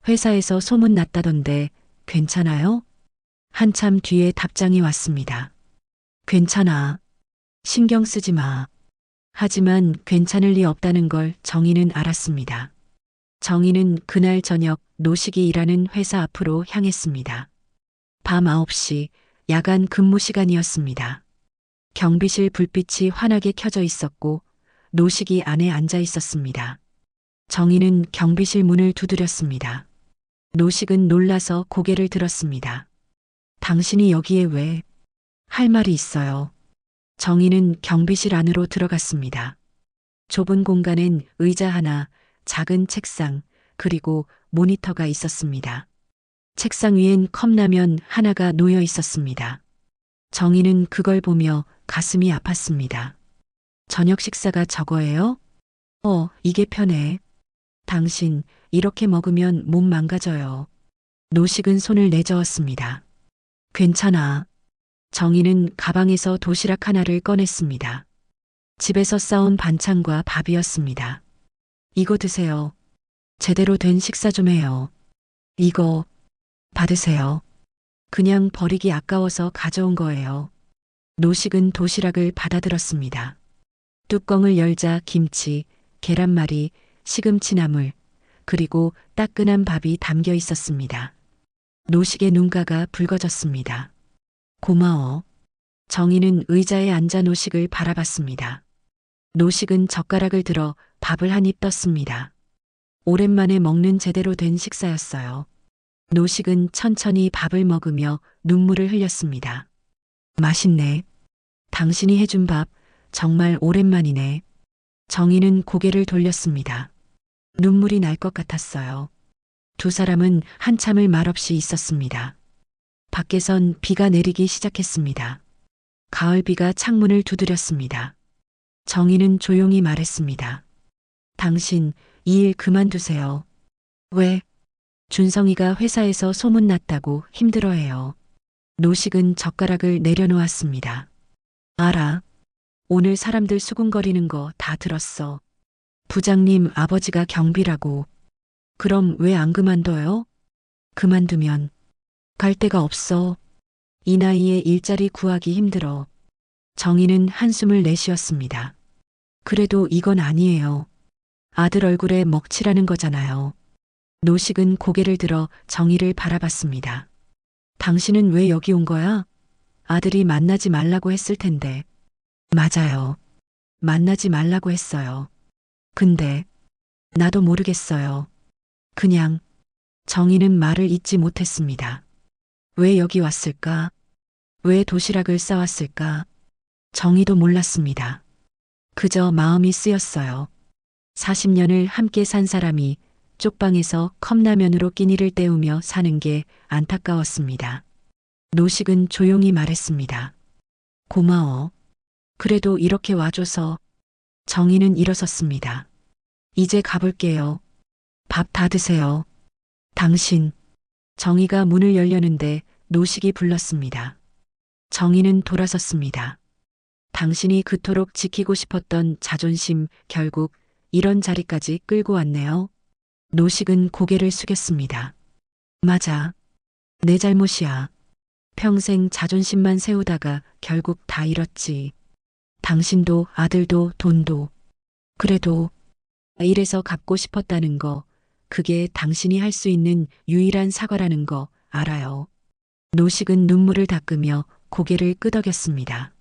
S2: 회사에서 소문 났다던데 괜찮아요? 한참 뒤에 답장이 왔습니다. 괜찮아. 신경 쓰지 마. 하지만 괜찮을 리 없다는 걸 정희는 알았습니다. 정희는 그날 저녁 노식이 일하는 회사 앞으로 향했습니다. 밤 9시 야간 근무 시간이었습니다. 경비실 불빛이 환하게 켜져 있었고 노식이 안에 앉아 있었습니다. 정희는 경비실 문을 두드렸습니다. 노식은 놀라서 고개를 들었습니다. 당신이 여기에 왜? 할 말이 있어요. 정희는 경비실 안으로 들어갔습니다. 좁은 공간엔 의자 하나, 작은 책상, 그리고 모니터가 있었습니다. 책상 위엔 컵라면 하나가 놓여 있었습니다. 정희는 그걸 보며 가슴이 아팠습니다. 저녁 식사가 저거예요? 이게 편해. 당신, 이렇게 먹으면 몸 망가져요. 노식은 손을 내저었습니다. 괜찮아. 정희는 가방에서 도시락 하나를 꺼냈습니다. 집에서 싸온 반찬과 밥이었습니다. 이거 드세요. 제대로 된 식사 좀 해요. 이거 받으세요. 그냥 버리기 아까워서 가져온 거예요. 노식은 도시락을 받아들었습니다. 뚜껑을 열자 김치, 계란말이, 시금치나물, 그리고 따끈한 밥이 담겨 있었습니다. 노식의 눈가가 붉어졌습니다. 고마워. 정희는 의자에 앉아 노식을 바라봤습니다. 노식은 젓가락을 들어 밥을 한 입 떴습니다. 오랜만에 먹는 제대로 된 식사였어요. 노식은 천천히 밥을 먹으며 눈물을 흘렸습니다. 맛있네. 당신이 해준 밥 정말 오랜만이네. 정희는 고개를 돌렸습니다. 눈물이 날 것 같았어요. 두 사람은 한참을 말없이 있었습니다. 밖에선 비가 내리기 시작했습니다. 가을비가 창문을 두드렸습니다. 정희는 조용히 말했습니다. 당신 이 일 그만두세요. 왜? 준성이가 회사에서 소문났다고 힘들어해요. 노식은 젓가락을 내려놓았습니다. 알아. 오늘 사람들 수군거리는 거 다 들었어. 부장님 아버지가 경비라고. 그럼 왜 안 그만둬요? 그만두면 갈 데가 없어. 이 나이에 일자리 구하기 힘들어. 정희는 한숨을 내쉬었습니다. 그래도 이건 아니에요. 아들 얼굴에 먹칠하는 거잖아요. 노식은 고개를 들어 정희를 바라봤습니다. 당신은 왜 여기 온 거야? 아들이 만나지 말라고 했을 텐데. 맞아요. 만나지 말라고 했어요. 근데 나도 모르겠어요. 그냥 정희는 말을 잇지 못했습니다. 왜 여기 왔을까? 왜 도시락을 싸왔을까? 정희도 몰랐습니다. 그저 마음이 쓰였어요. 40년을 함께 산 사람이 쪽방에서 컵라면으로 끼니를 때우며 사는 게 안타까웠습니다. 노식은 조용히 말했습니다. 고마워. 그래도 이렇게 와줘서. 정희는 일어섰습니다. 이제 가볼게요. 밥 다 드세요. 당신. 정희가 문을 열려는데 노식이 불렀습니다. 정희는 돌아섰습니다. 당신이 그토록 지키고 싶었던 자존심 결국 이런 자리까지 끌고 왔네요. 노식은 고개를 숙였습니다. 맞아. 내 잘못이야. 평생 자존심만 세우다가 결국 다 잃었지. 당신도 아들도 돈도. 그래도 이래서 갚고 싶었다는 거, 그게 당신이 할 수 있는 유일한 사과라는 거 알아요. 노식은 눈물을 닦으며 고개를 끄덕였습니다.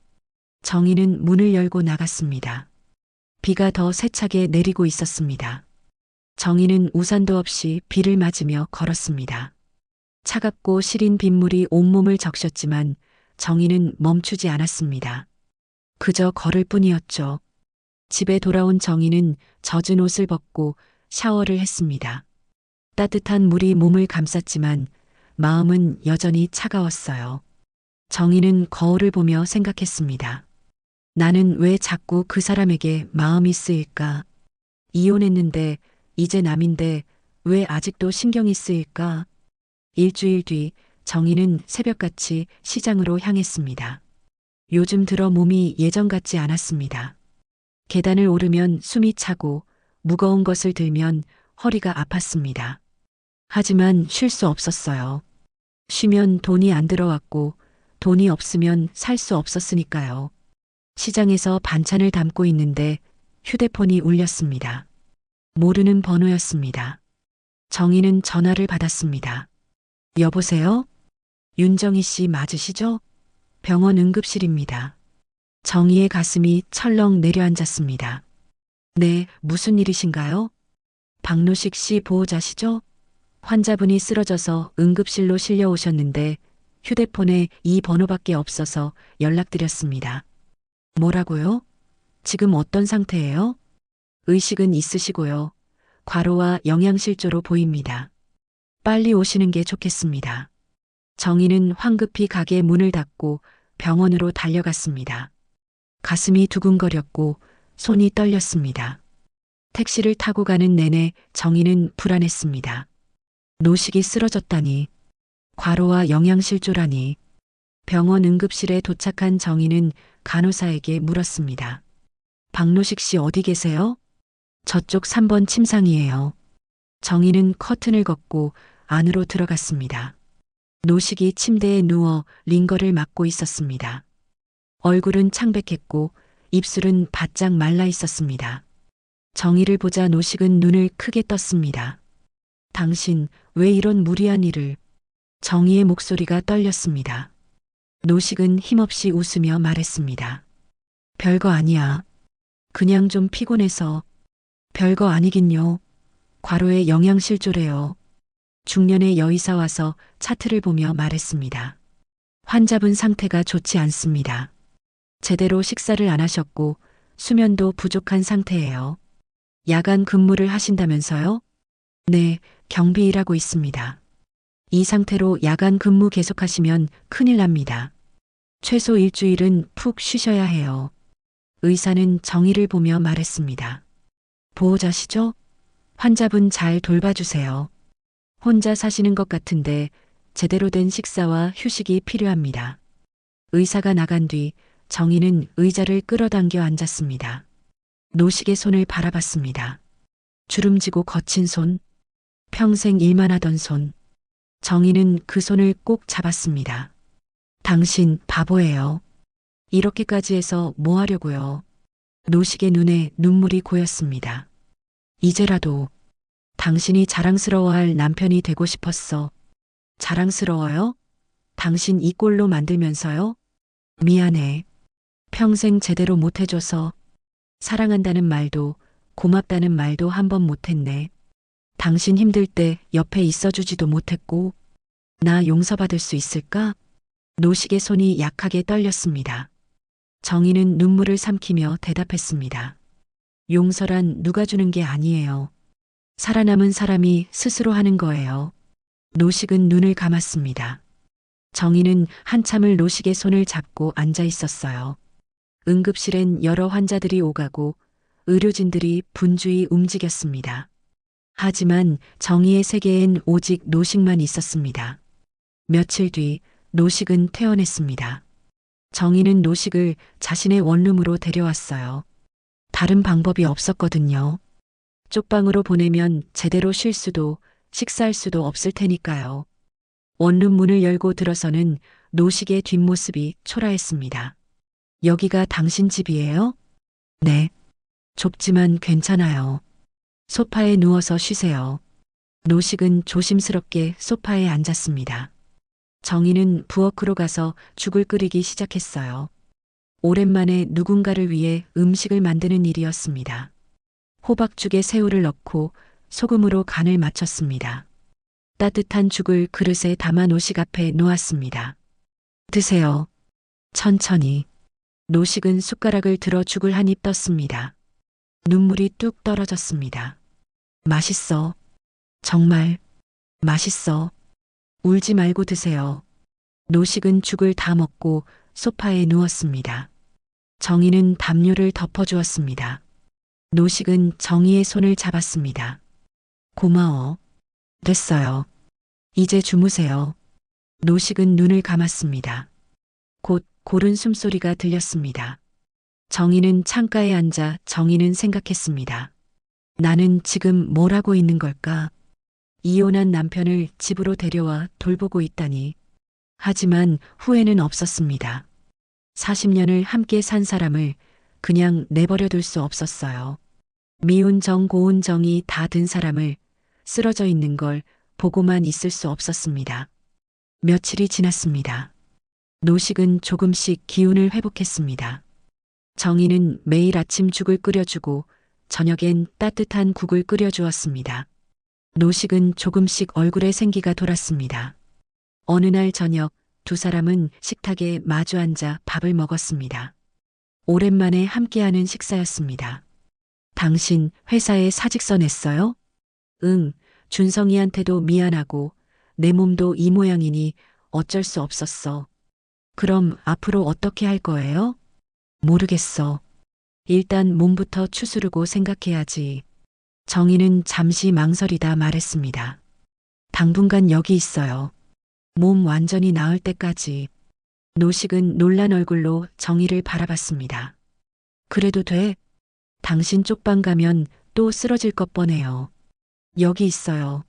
S2: 정희는 문을 열고 나갔습니다. 비가 더 세차게 내리고 있었습니다. 정희는 우산도 없이 비를 맞으며 걸었습니다. 차갑고 시린 빗물이 온몸을 적셨지만 정희는 멈추지 않았습니다. 그저 걸을 뿐이었죠. 집에 돌아온 정희는 젖은 옷을 벗고 샤워를 했습니다. 따뜻한 물이 몸을 감쌌지만 마음은 여전히 차가웠어요. 정희는 거울을 보며 생각했습니다. 나는 왜 자꾸 그 사람에게 마음이 쓰일까? 이혼했는데 이제 남인데 왜 아직도 신경이 쓰일까? 일주일 뒤 정희는 새벽같이 시장으로 향했습니다. 요즘 들어 몸이 예전 같지 않았습니다. 계단을 오르면 숨이 차고 무거운 것을 들면 허리가 아팠습니다. 하지만 쉴 수 없었어요. 쉬면 돈이 안 들어왔고 돈이 없으면 살 수 없었으니까요. 시장에서 반찬을 담고 있는데 휴대폰이 울렸습니다. 모르는 번호였습니다. 정희는 전화를 받았습니다. 여보세요? 윤정희 씨 맞으시죠? 병원 응급실입니다. 정희의 가슴이 철렁 내려앉았습니다. 네, 무슨 일이신가요? 박노식 씨 보호자시죠? 환자분이 쓰러져서 응급실로 실려오셨는데 휴대폰에 이 번호밖에 없어서 연락드렸습니다. 뭐라고요? 지금 어떤 상태예요? 의식은 있으시고요. 과로와 영양실조로 보입니다. 빨리 오시는 게 좋겠습니다. 정희는 황급히 가게 문을 닫고 병원으로 달려갔습니다. 가슴이 두근거렸고 손이 떨렸습니다. 택시를 타고 가는 내내 정희는 불안했습니다. 노식이 쓰러졌다니, 과로와 영양실조라니. 병원 응급실에 도착한 정희는 간호사에게 물었습니다. 박노식 씨 어디 계세요? 저쪽 3번 침상이에요. 정희는 커튼을 걷고 안으로 들어갔습니다. 노식이 침대에 누워 링거를 맞고 있었습니다. 얼굴은 창백했고 입술은 바짝 말라 있었습니다. 정희를 보자 노식은 눈을 크게 떴습니다. 당신 왜 이런 무리한 일을? 정희의 목소리가 떨렸습니다. 노식은 힘없이 웃으며 말했습니다. 별거 아니야. 그냥 좀 피곤해서. 별거 아니긴요. 과로에 영양실조래요. 중년의 여의사 와서 차트를 보며 말했습니다. 환자분 상태가 좋지 않습니다. 제대로 식사를 안 하셨고 수면도 부족한 상태예요. 야간 근무를 하신다면서요? 네, 경비 일하고 있습니다. 이 상태로 야간 근무 계속하시면 큰일 납니다. 최소 일주일은 푹 쉬셔야 해요. 의사는 정희를 보며 말했습니다. 보호자시죠? 환자분 잘 돌봐주세요. 혼자 사시는 것 같은데 제대로 된 식사와 휴식이 필요합니다. 의사가 나간 뒤 정희는 의자를 끌어당겨 앉았습니다. 노식의 손을 바라봤습니다. 주름지고 거친 손, 평생 일만 하던 손. 정희는 그 손을 꼭 잡았습니다. 당신 바보예요. 이렇게까지 해서 뭐 하려고요? 노식의 눈에 눈물이 고였습니다. 이제라도 당신이 자랑스러워할 남편이 되고 싶었어. 자랑스러워요? 당신 이 꼴로 만들면서요? 미안해. 평생 제대로 못해줘서. 사랑한다는 말도 고맙다는 말도 한 번 못했네. 당신 힘들 때 옆에 있어주지도 못했고. 나 용서받을 수 있을까? 노식의 손이 약하게 떨렸습니다. 정희는 눈물을 삼키며 대답했습니다. 용서란 누가 주는 게 아니에요. 살아남은 사람이 스스로 하는 거예요. 노식은 눈을 감았습니다. 정희는 한참을 노식의 손을 잡고 앉아 있었어요. 응급실엔 여러 환자들이 오가고 의료진들이 분주히 움직였습니다. 하지만 정희의 세계엔 오직 노식만 있었습니다. 며칠 뒤 노식은 퇴원했습니다. 정희는 노식을 자신의 원룸으로 데려왔어요. 다른 방법이 없었거든요. 쪽방으로 보내면 제대로 쉴 수도 식사할 수도 없을 테니까요. 원룸 문을 열고 들어서는 노식의 뒷모습이 초라했습니다. 여기가 당신 집이에요? 네. 좁지만 괜찮아요. 소파에 누워서 쉬세요. 노식은 조심스럽게 소파에 앉았습니다. 정희는 부엌으로 가서 죽을 끓이기 시작했어요. 오랜만에 누군가를 위해 음식을 만드는 일이었습니다. 호박죽에 새우를 넣고 소금으로 간을 맞췄습니다. 따뜻한 죽을 그릇에 담아 노식 앞에 놓았습니다. 드세요. 천천히. 노식은 숟가락을 들어 죽을 한 입 떴습니다. 눈물이 뚝 떨어졌습니다. 맛있어. 정말 맛있어. 울지 말고 드세요. 노식은 죽을 다 먹고 소파에 누웠습니다. 정희는 담요를 덮어주었습니다. 노식은 정희의 손을 잡았습니다. 고마워. 됐어요. 이제 주무세요. 노식은 눈을 감았습니다. 곧 고른 숨소리가 들렸습니다. 정희는 창가에 앉아 정희는 생각했습니다. 나는 지금 뭘 하고 있는 걸까? 이혼한 남편을 집으로 데려와 돌보고 있다니. 하지만 후회는 없었습니다. 40년을 함께 산 사람을 그냥 내버려 둘 수 없었어요. 미운 정 고운 정이 다 든 사람을 쓰러져 있는 걸 보고만 있을 수 없었습니다. 며칠이 지났습니다. 노식은 조금씩 기운을 회복했습니다. 정희는 매일 아침 죽을 끓여주고 저녁엔 따뜻한 국을 끓여주었습니다. 노식은 조금씩 얼굴에 생기가 돌았습니다. 어느 날 저녁 두 사람은 식탁에 마주 앉아 밥을 먹었습니다. 오랜만에 함께하는 식사였습니다. 당신 회사에 사직서 냈어요? 응, 준성이한테도 미안하고 내 몸도 이 모양이니 어쩔 수 없었어. 그럼 앞으로 어떻게 할 거예요? 모르겠어. 일단 몸부터 추스르고 생각해야지. 정희는 잠시 망설이다 말했습니다. 당분간 여기 있어요. 몸 완전히 나을 때까지. 노식은 놀란 얼굴로 정희를 바라봤습니다. 그래도 돼? 당신 쪽방 가면 또 쓰러질 것 뻔해요. 여기 있어요.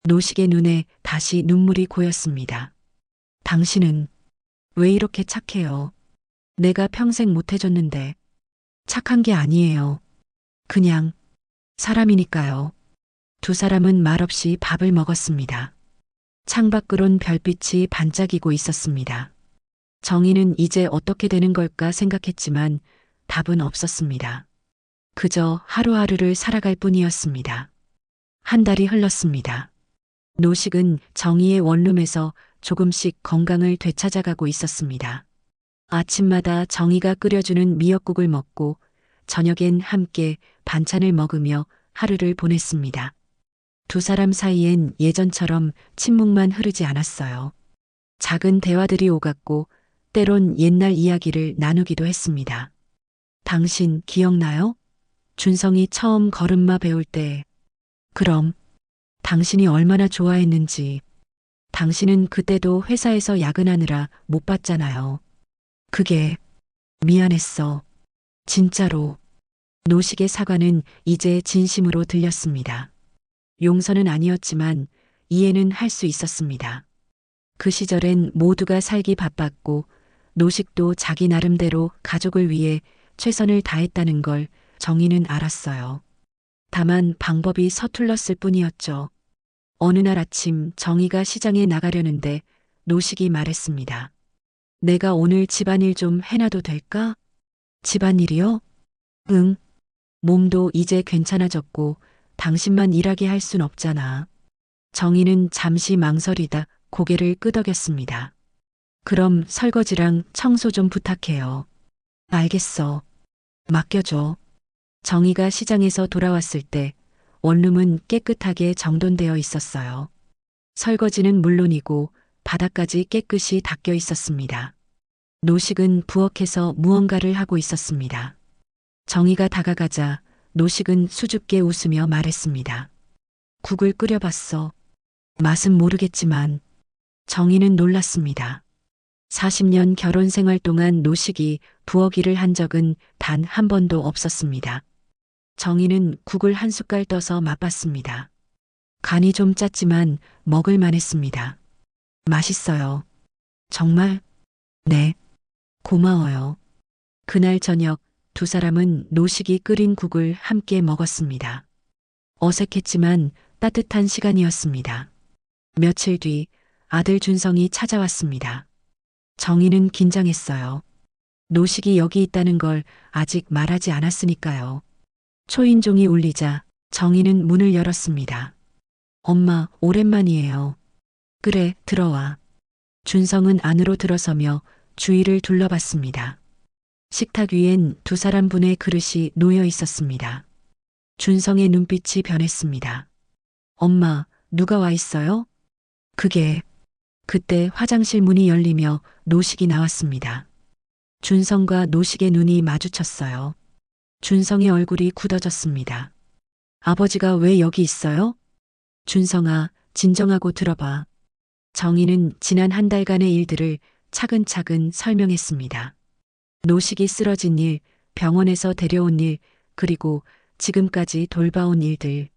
S2: 노식의 눈에 다시 눈물이 고였습니다. 당신은 왜 이렇게 착해요? 내가 평생 못 해줬는데. 착한 게 아니에요. 그냥 사람이니까요. 두 사람은 말없이 밥을 먹었습니다. 창밖으론 별빛이 반짝이고 있었습니다. 정희는 이제 어떻게 되는 걸까 생각했지만 답은 없었습니다. 그저 하루하루를 살아갈 뿐이었습니다. 한 달이 흘렀습니다. 노식은 정희의 원룸에서 조금씩 건강을 되찾아가고 있었습니다. 아침마다 정희가 끓여주는 미역국을 먹고 저녁엔 함께 반찬을 먹으며 하루를 보냈습니다. 두 사람 사이엔 예전처럼 침묵만 흐르지 않았어요. 작은 대화들이 오갔고 때론 옛날 이야기를 나누기도 했습니다. 당신 기억나요? 준성이 처음 걸음마 배울 때. 그럼 당신이 얼마나 좋아했는지. 당신은 그때도 회사에서 야근하느라 못 봤잖아요. 그게 미안했어. 진짜로. 노식의 사과는 이제 진심으로 들렸습니다. 용서는 아니었지만 이해는 할 수 있었습니다. 그 시절엔 모두가 살기 바빴고 노식도 자기 나름대로 가족을 위해 최선을 다했다는 걸 정희는 알았어요. 다만 방법이 서툴렀을 뿐이었죠. 어느 날 아침 정희가 시장에 나가려는데 노식이 말했습니다. 내가 오늘 집안일 좀 해놔도 될까? 집안일이요? 응. 몸도 이제 괜찮아졌고 당신만 일하게 할 순 없잖아. 정희는 잠시 망설이다 고개를 끄덕였습니다. 그럼 설거지랑 청소 좀 부탁해요. 알겠어. 맡겨줘. 정희가 시장에서 돌아왔을 때 원룸은 깨끗하게 정돈되어 있었어요. 설거지는 물론이고 바닥까지 깨끗이 닦여 있었습니다. 노식은 부엌에서 무언가를 하고 있었습니다. 정희가 다가가자 노식은 수줍게 웃으며 말했습니다. 국을 끓여봤어. 맛은 모르겠지만. 정희는 놀랐습니다. 40년 결혼 생활 동안 노식이 부엌 일을 한 적은 단 한 번도 없었습니다. 정희는 국을 한 숟갈 떠서 맛봤습니다. 간이 좀 짰지만 먹을 만했습니다. 맛있어요. 정말? 네. 고마워요. 그날 저녁 두 사람은 노식이 끓인 국을 함께 먹었습니다. 어색했지만 따뜻한 시간이었습니다. 며칠 뒤 아들 준성이 찾아왔습니다. 정희는 긴장했어요. 노식이 여기 있다는 걸 아직 말하지 않았으니까요. 초인종이 울리자 정희는 문을 열었습니다. 엄마, 오랜만이에요. 그래, 들어와. 준성은 안으로 들어서며 주위를 둘러봤습니다. 식탁 위엔 두 사람분의 그릇이 놓여 있었습니다. 준성의 눈빛이 변했습니다. 엄마, 누가 와 있어요? 그때 화장실 문이 열리며 노식이 나왔습니다. 준성과 노식의 눈이 마주쳤어요. 준성의 얼굴이 굳어졌습니다. 아버지가 왜 여기 있어요? 준성아, 진정하고 들어봐. 정희는 지난 한 달간의 일들을 차근차근 설명했습니다. 노식이 쓰러진 일, 병원에서 데려온 일, 그리고 지금까지 돌봐온 일들.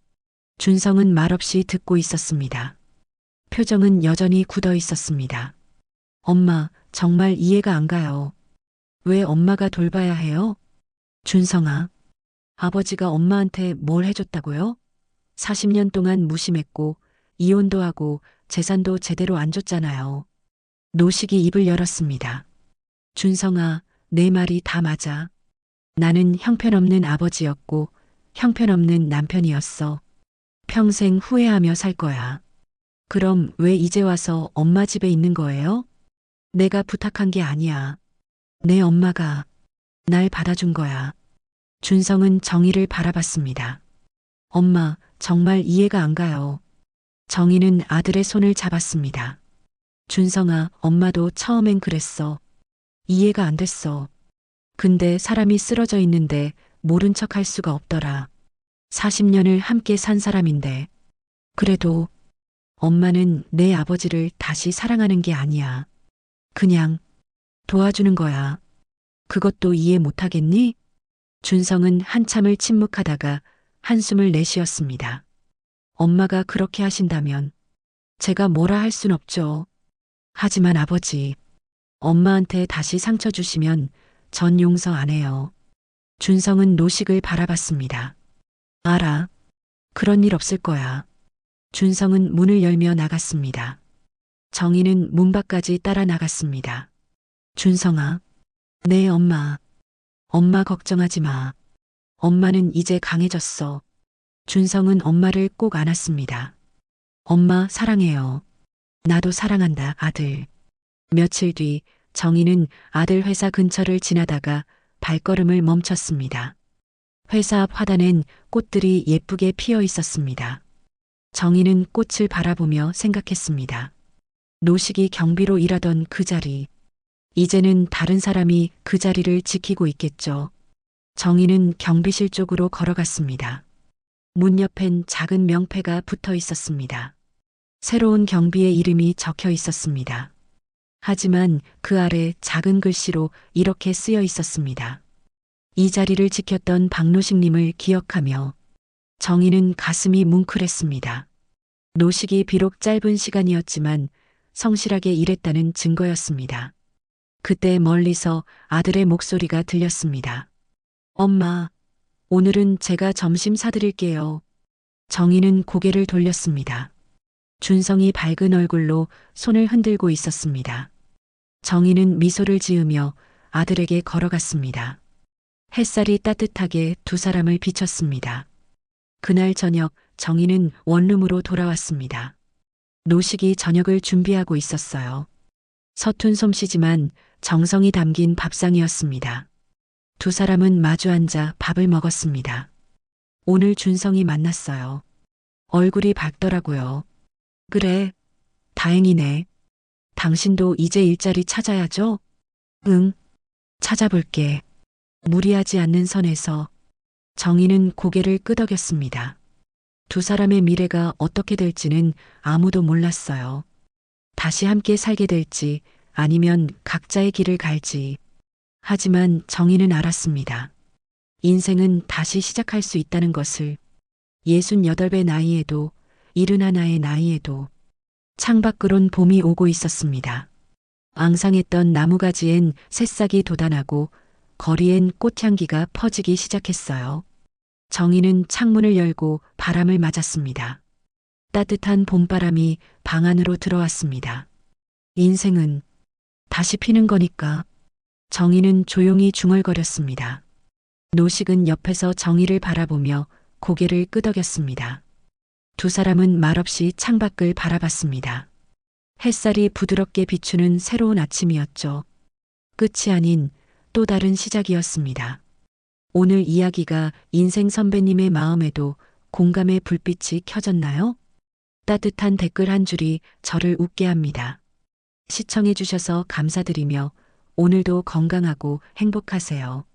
S2: 준성은 말없이 듣고 있었습니다. 표정은 여전히 굳어 있었습니다. 엄마, 정말 이해가 안 가요. 왜 엄마가 돌봐야 해요? 준성아, 아버지가 엄마한테 뭘 해줬다고요? 40년 동안 무심했고 이혼도 하고 재산도 제대로 안 줬잖아요. 노식이 입을 열었습니다. 준성아, 내 말이 다 맞아. 나는 형편없는 아버지였고 형편없는 남편이었어. 평생 후회하며 살 거야. 그럼 왜 이제 와서 엄마 집에 있는 거예요? 내가 부탁한 게 아니야. 내 엄마가 날 받아준 거야. 준성은 정희를 바라봤습니다. 엄마, 정말 이해가 안 가요. 정희는 아들의 손을 잡았습니다. 준성아, 엄마도 처음엔 그랬어. 이해가 안 됐어. 근데 사람이 쓰러져 있는데 모른 척 할 수가 없더라. 40년을 함께 산 사람인데. 그래도 엄마는 내 아버지를 다시 사랑하는 게 아니야. 그냥 도와주는 거야. 그것도 이해 못하겠니? 준성은 한참을 침묵하다가 한숨을 내쉬었습니다. 엄마가 그렇게 하신다면 제가 뭐라 할 순 없죠. 하지만 아버지, 엄마한테 다시 상처 주시면 전 용서 안 해요. 준성은 노식을 바라봤습니다. 알아. 그런 일 없을 거야. 준성은 문을 열며 나갔습니다. 정희는 문 밖까지 따라 나갔습니다. 준성아, 내 엄마. 엄마 걱정하지 마. 엄마는 이제 강해졌어. 준성은 엄마를 꼭 안았습니다. 엄마 사랑해요. 나도 사랑한다, 아들. 며칠 뒤 정희는 아들 회사 근처를 지나다가 발걸음을 멈췄습니다. 회사 앞 화단엔 꽃들이 예쁘게 피어 있었습니다. 정희는 꽃을 바라보며 생각했습니다. 노식이 경비로 일하던 그 자리. 이제는 다른 사람이 그 자리를 지키고 있겠죠. 정희는 경비실 쪽으로 걸어갔습니다. 문 옆엔 작은 명패가 붙어 있었습니다. 새로운 경비의 이름이 적혀 있었습니다. 하지만 그 아래 작은 글씨로 이렇게 쓰여 있었습니다. 이 자리를 지켰던 박노식님을 기억하며. 정희는 가슴이 뭉클했습니다. 노식이 비록 짧은 시간이었지만 성실하게 일했다는 증거였습니다. 그때 멀리서 아들의 목소리가 들렸습니다. 엄마, 오늘은 제가 점심 사드릴게요. 정희는 고개를 돌렸습니다. 준성이 밝은 얼굴로 손을 흔들고 있었습니다. 정희는 미소를 지으며 아들에게 걸어갔습니다. 햇살이 따뜻하게 두 사람을 비췄습니다. 그날 저녁 정희는 원룸으로 돌아왔습니다. 노식이 저녁을 준비하고 있었어요. 서툰 솜씨지만 정성이 담긴 밥상이었습니다. 두 사람은 마주 앉아 밥을 먹었습니다. 오늘 준성이 만났어요. 얼굴이 밝더라고요. 그래, 다행이네. 당신도 이제 일자리 찾아야죠? 응, 찾아볼게. 무리하지 않는 선에서. 정희는 고개를 끄덕였습니다. 두 사람의 미래가 어떻게 될지는 아무도 몰랐어요. 다시 함께 살게 될지 아니면 각자의 길을 갈지. 하지만 정희는 알았습니다. 인생은 다시 시작할 수 있다는 것을. 68의 나이에도 71의 나이에도. 창밖으론 봄이 오고 있었습니다. 앙상했던 나무가지엔 새싹이 돋아나고 거리엔 꽃향기가 퍼지기 시작했어요. 정희는 창문을 열고 바람을 맞았습니다. 따뜻한 봄바람이 방 안으로 들어왔습니다. 인생은 다시 피는 거니까. 정희는 조용히 중얼거렸습니다. 노식은 옆에서 정희를 바라보며 고개를 끄덕였습니다. 두 사람은 말없이 창밖을 바라봤습니다. 햇살이 부드럽게 비추는 새로운 아침이었죠. 끝이 아닌 또 다른 시작이었습니다. 오늘 이야기가 인생 선배님의 마음에도 공감의 불빛이 켜졌나요? 따뜻한 댓글 한 줄이 저를 웃게 합니다. 시청해 주셔서 감사드리며 오늘도 건강하고 행복하세요.